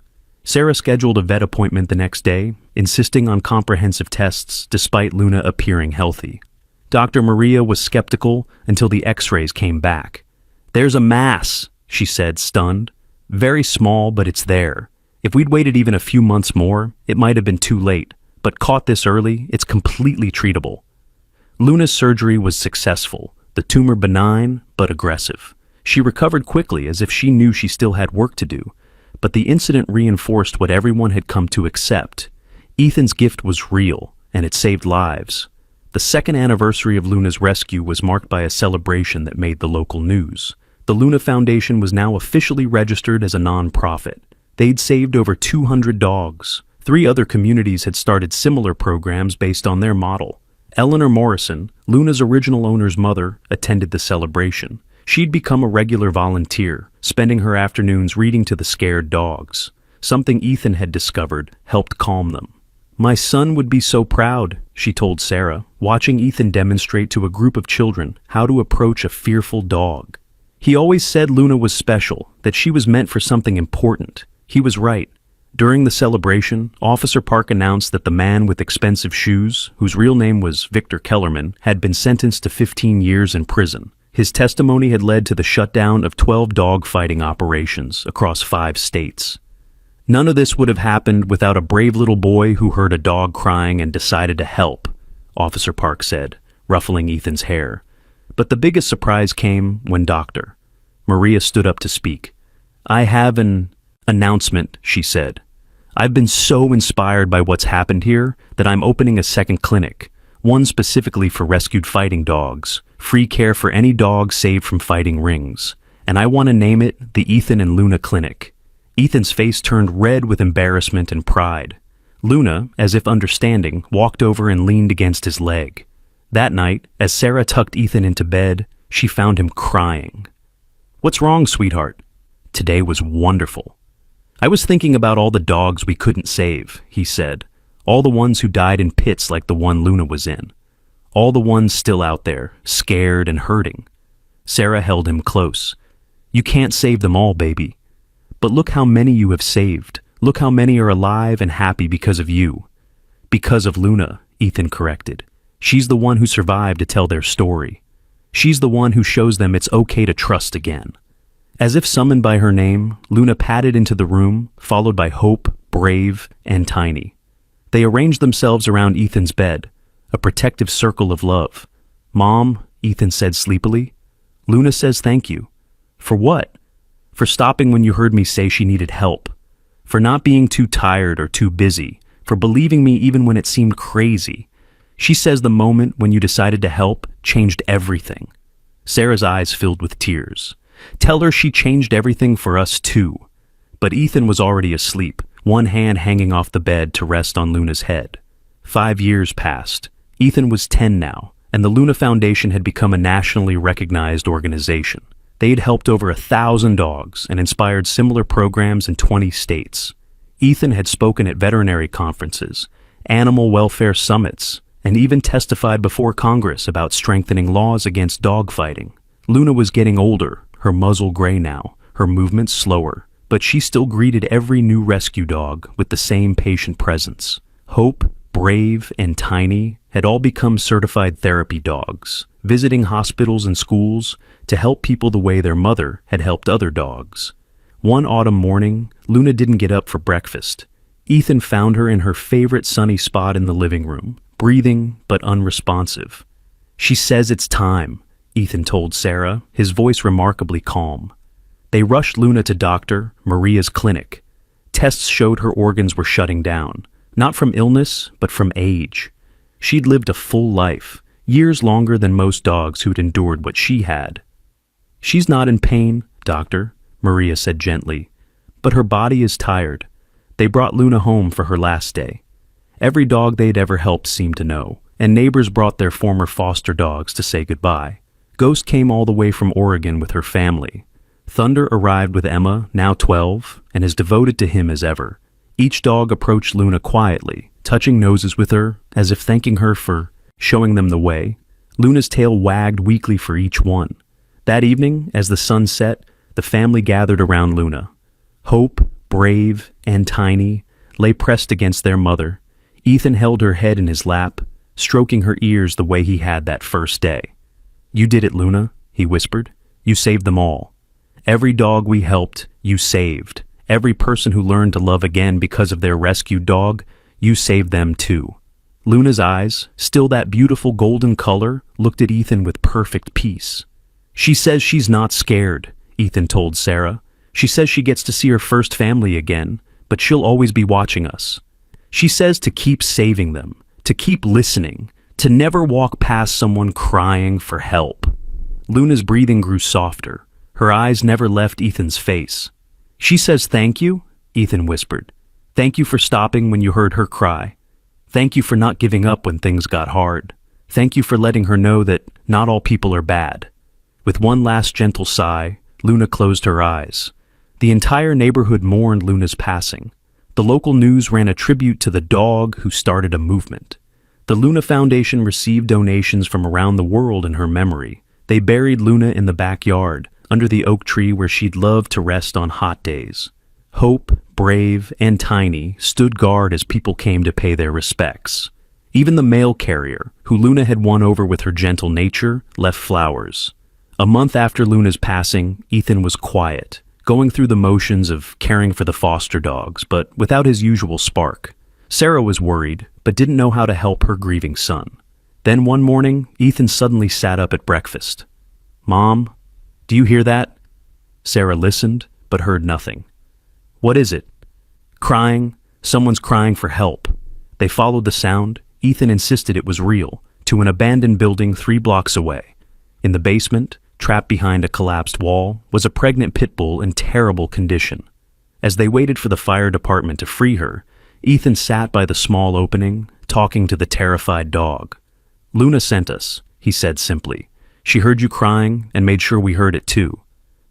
Sarah scheduled a vet appointment the next day, insisting on comprehensive tests despite Luna appearing healthy. Dr. Maria was skeptical until the x-rays came back. "There's a mass," she said, stunned. "Very small, but it's there. If we'd waited even a few months more, it might have been too late, but caught this early, it's completely treatable." Luna's surgery was successful, the tumor benign but aggressive. She recovered quickly as if she knew she still had work to do, but the incident reinforced what everyone had come to accept. Ethan's gift was real, and it saved lives. The second anniversary of Luna's rescue was marked by a celebration that made the local news. The Luna Foundation was now officially registered as a non-profit. They'd saved over 200 dogs. 3 other communities had started similar programs based on their model. Eleanor Morrison, Luna's original owner's mother, attended the celebration. She'd become a regular volunteer, spending her afternoons reading to the scared dogs. Something Ethan had discovered helped calm them. "My son would be so proud," she told Sarah, watching Ethan demonstrate to a group of children how to approach a fearful dog. "He always said Luna was special, that she was meant for something important." He was right. During the celebration, Officer Park announced that the man with expensive shoes, whose real name was Victor Kellerman, had been sentenced to 15 years in prison. His testimony had led to the shutdown of 12 dog-fighting operations across 5 states. "None of this would have happened without a brave little boy who heard a dog crying and decided to help," Officer Park said, ruffling Ethan's hair. But the biggest surprise came when Dr. Maria stood up to speak. "I have an announcement," she said. "I've been so inspired by what's happened here that I'm opening a second clinic, one specifically for rescued fighting dogs, free care for any dog saved from fighting rings. And I want to name it the Ethan and Luna Clinic." Ethan's face turned red with embarrassment and pride. Luna, as if understanding, walked over and leaned against his leg. That night, as Sarah tucked Ethan into bed, she found him crying. "What's wrong, sweetheart?" "Today was wonderful." "I was thinking about all the dogs we couldn't save," he said. "All the ones who died in pits like the one Luna was in. All the ones still out there, scared and hurting." Sarah held him close. "You can't save them all, baby. But look how many you have saved. Look how many are alive and happy because of you." "Because of Luna," Ethan corrected. "She's the one who survived to tell their story. She's the one who shows them it's okay to trust again." As if summoned by her name, Luna padded into the room, followed by Hope, Brave, and Tiny. They arranged themselves around Ethan's bed, a protective circle of love. "Mom," Ethan said sleepily, "Luna says thank you." "For what?" "For stopping when you heard me say she needed help. For not being too tired or too busy. For believing me even when it seemed crazy. She says the moment when you decided to help changed everything." Sarah's eyes filled with tears. "Tell her she changed everything for us too." But Ethan was already asleep, one hand hanging off the bed to rest on Luna's head. 5 years passed. Ethan was 10 now, and the Luna Foundation had become a nationally recognized organization. They had helped over 1,000 dogs and inspired similar programs in 20 states. Ethan had spoken at veterinary conferences, animal welfare summits, and even testified before Congress about strengthening laws against dogfighting. Luna was getting older, her muzzle gray now, her movements slower, but she still greeted every new rescue dog with the same patient presence. Hope, Brave, and Tiny had all become certified therapy dogs, visiting hospitals and schools to help people the way their mother had helped other dogs. One autumn morning, Luna didn't get up for breakfast. Ethan found her in her favorite sunny spot in the living room, breathing but unresponsive. "She says it's time," Ethan told Sarah, his voice remarkably calm. They rushed Luna to Dr. Maria's clinic. Tests showed her organs were shutting down, not from illness, but from age. She'd lived a full life, years longer than most dogs who'd endured what she had. "She's not in pain, Doctor," Maria said gently, "but her body is tired." They brought Luna home for her last day. Every dog they'd ever helped seemed to know, and neighbors brought their former foster dogs to say goodbye. Ghost came all the way from Oregon with her family. Thunder arrived with Emma, now 12, and as devoted to him as ever. Each dog approached Luna quietly, touching noses with her, as if thanking her for showing them the way. Luna's tail wagged weakly for each one. That evening, as the sun set, the family gathered around Luna. Hope, brave, and tiny, lay pressed against their mother. Ethan held her head in his lap, stroking her ears the way he had that first day. "You did it, Luna," he whispered. "You saved them all. Every dog we helped, you saved. Every person who learned to love again because of their rescued dog, you saved them too." Luna's eyes, still that beautiful golden color, looked at Ethan with perfect peace. "She says she's not scared," Ethan told Sarah. "She says she gets to see her first family again, but she'll always be watching us. She says to keep saving them, to keep listening, to never walk past someone crying for help." Luna's breathing grew softer. Her eyes never left Ethan's face. "She says thank you," Ethan whispered. "Thank you for stopping when you heard her cry. Thank you for not giving up when things got hard. Thank you for letting her know that not all people are bad." With one last gentle sigh, Luna closed her eyes. The entire neighborhood mourned Luna's passing. The local news ran a tribute to the dog who started a movement. The Luna Foundation received donations from around the world in her memory. They buried Luna in the backyard, under the oak tree where she'd love to rest on hot days. Hope, Brave, and Tiny stood guard as people came to pay their respects. Even the mail carrier, who Luna had won over with her gentle nature, left flowers. A month after Luna's passing, Ethan was quiet, going through the motions of caring for the foster dogs, but without his usual spark. Sarah was worried, but didn't know how to help her grieving son. Then one morning, Ethan suddenly sat up at breakfast. "Mom, do you hear that?" Sarah listened, but heard nothing. "What is it?" "Crying. Someone's crying for help." They followed the sound. Ethan insisted it was real, to an abandoned building 3 blocks away. In the basement, trapped behind a collapsed wall, was a pregnant pit bull in terrible condition. As they waited for the fire department to free her, Ethan sat by the small opening, talking to the terrified dog. "Luna sent us," he said simply. "She heard you crying and made sure we heard it too."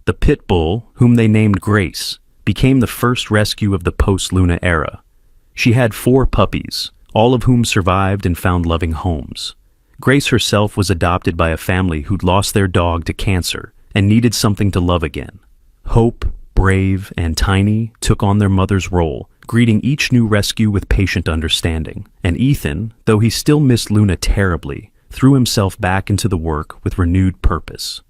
The pit bull, whom they named Grace, became the first rescue of the post-Luna era. She had 4 puppies, all of whom survived and found loving homes. Grace herself was adopted by a family who'd lost their dog to cancer and needed something to love again. Hope, Brave, and Tiny took on their mother's role, greeting each new rescue with patient understanding. And Ethan, though he still missed Luna terribly, threw himself back into the work with renewed purpose.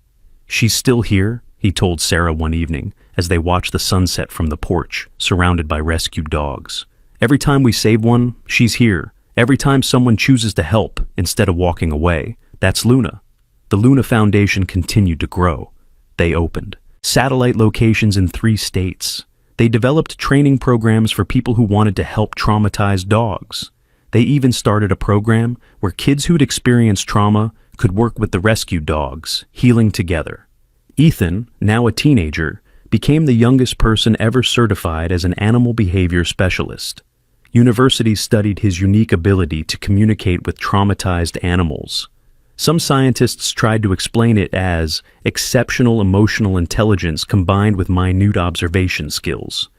"She's still here," he told Sarah one evening as they watched the sunset from the porch, surrounded by rescued dogs. "Every time we save one, she's here. Every time someone chooses to help instead of walking away, that's Luna." The Luna Foundation continued to grow. They opened satellite locations in 3 states. They developed training programs for people who wanted to help traumatized dogs. They even started a program where kids who'd experienced trauma could work with the rescued dogs, healing together. Ethan, now a teenager, became the youngest person ever certified as an animal behavior specialist. Universities studied his unique ability to communicate with traumatized animals. Some scientists tried to explain it as exceptional emotional intelligence combined with minute observation skills.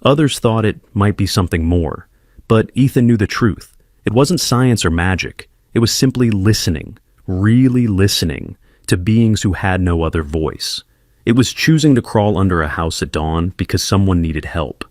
Others thought it might be something more, but Ethan knew the truth. It wasn't science or magic. It was simply listening, really listening, to beings who had no other voice. It was choosing to crawl under a house at dawn because someone needed help.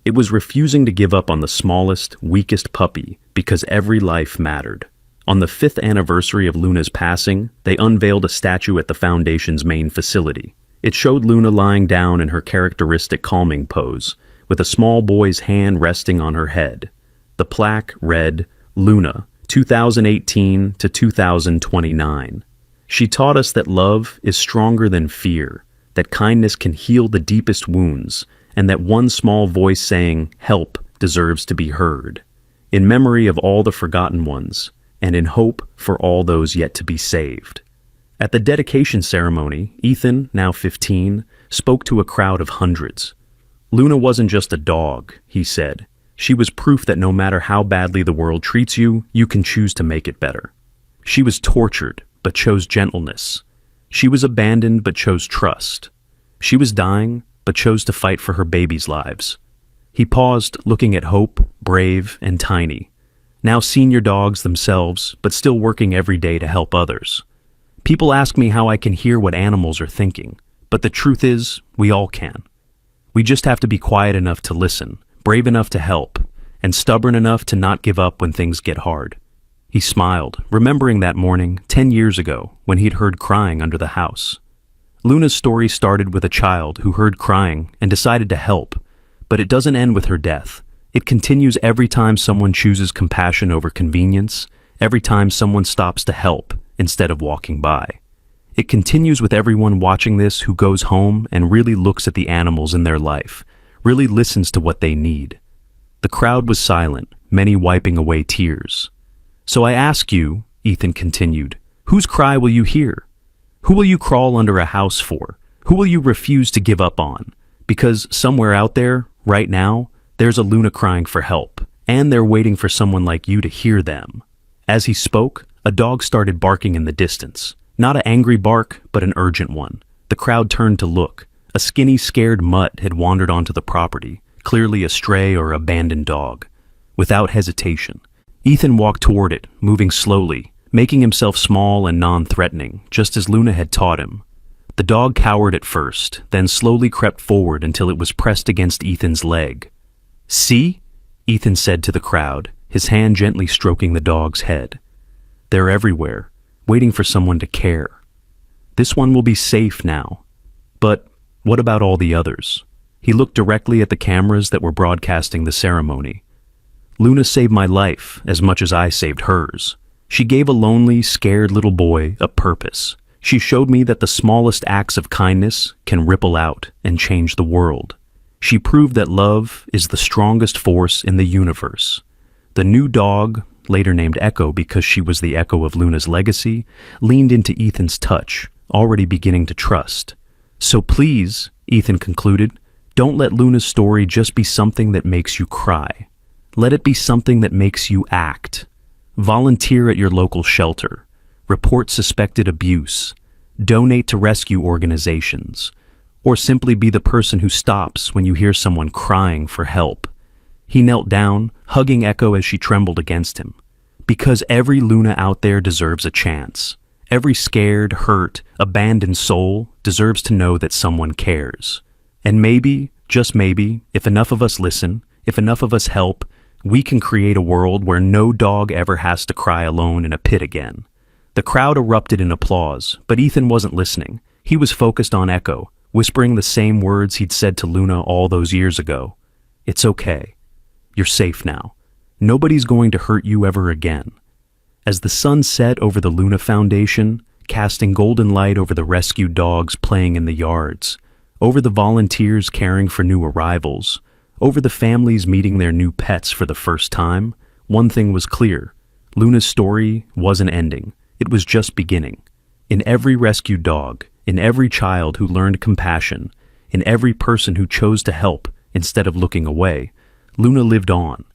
It was refusing to give up on the smallest, weakest puppy because every life mattered. On the 5th anniversary of Luna's passing, they unveiled a statue at the Foundation's main facility. It showed Luna lying down in her characteristic calming pose, with a small boy's hand resting on her head. The plaque read, "Luna, 2018 to 2029. She taught us that love is stronger than fear, that kindness can heal the deepest wounds, and that one small voice saying, 'Help,' deserves to be heard. In memory of all the forgotten ones, and in hope for all those yet to be saved." At the dedication ceremony, Ethan, now 15, spoke to a crowd of hundreds. "Luna wasn't just a dog," he said. "She was proof that no matter how badly the world treats you, you can choose to make it better. She was tortured, but chose gentleness. She was abandoned, but chose trust. She was dying, but chose to fight for her babies' lives." He paused, looking at Hope, Brave, and Tiny, now senior dogs themselves, but still working every day to help others. "People ask me how I can hear what animals are thinking, but the truth is, we all can. We just have to be quiet enough to listen, brave enough to help, and stubborn enough to not give up when things get hard. He smiled, remembering that morning 10 years ago when he'd heard crying under the house. Luna's story started with a child who heard crying and decided to help, but it doesn't end with her death. It continues every time someone chooses compassion over convenience, every time someone stops to help instead of walking by. It continues with everyone watching this who goes home and really looks at the animals in their life, really listens to what they need. The crowd was silent, many wiping away tears. So I ask you, Ethan continued, whose cry will you hear? Who will you crawl under a house for? Who will you refuse to give up on? Because somewhere out there, right now, there's a Luna crying for help, and they're waiting for someone like you to hear them. As he spoke, a dog started barking in the distance. Not an angry bark, but an urgent one. The crowd turned to look. A skinny, scared mutt had wandered onto the property, clearly a stray or abandoned dog. Without hesitation, Ethan walked toward it, moving slowly, making himself small and non-threatening, just as Luna had taught him. The dog cowered at first, then slowly crept forward until it was pressed against Ethan's leg. "See?" Ethan said to the crowd, his hand gently stroking the dog's head. "They're everywhere, waiting for someone to care. This one will be safe now. But what about all the others?" He looked directly at the cameras that were broadcasting the ceremony. "Luna saved my life as much as I saved hers. She gave a lonely, scared little boy a purpose. She showed me that the smallest acts of kindness can ripple out and change the world. She proved that love is the strongest force in the universe." The new dog, later named Echo because she was the echo of Luna's legacy, leaned into Ethan's touch, already beginning to trust. "So please," Ethan concluded, "don't let Luna's story just be something that makes you cry. Let it be something that makes you act. Volunteer at your local shelter. Report suspected abuse. Donate to rescue organizations. Or simply be the person who stops when you hear someone crying for help." He knelt down, hugging Echo as she trembled against him. Because every Luna out there deserves a chance. Every scared, hurt, abandoned soul deserves to know that someone cares. And maybe, just maybe, if enough of us listen, if enough of us help, we can create a world where no dog ever has to cry alone in a pit again. The crowd erupted in applause, but Ethan wasn't listening. He was focused on Echo, whispering the same words he'd said to Luna all those years ago. "It's okay. You're safe now. Nobody's going to hurt you ever again." As the sun set over the Luna Foundation, casting golden light over the rescued dogs playing in the yards, over the volunteers caring for new arrivals, over the families meeting their new pets for the first time, one thing was clear. Luna's story wasn't ending. It was just beginning. In every rescued dog, in every child who learned compassion, in every person who chose to help instead of looking away, Luna lived on.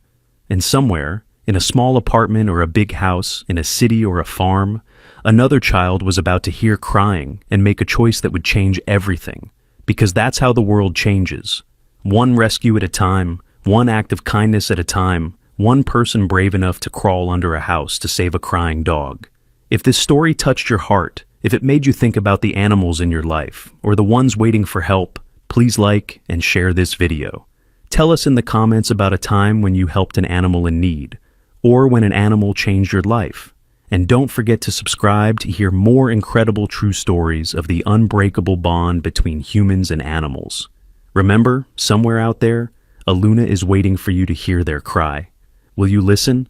And somewhere, in a small apartment or a big house, in a city or a farm, another child was about to hear crying and make a choice that would change everything. Because that's how the world changes. One rescue at a time, one act of kindness at a time, one person brave enough to crawl under a house to save a crying dog. If this story touched your heart, if it made you think about the animals in your life, or the ones waiting for help, please like and share this video. Tell us in the comments about a time when you helped an animal in need, or when an animal changed your life. And don't forget to subscribe to hear more incredible true stories of the unbreakable bond between humans and animals. Remember, somewhere out there, a Luna is waiting for you to hear their cry. Will you listen?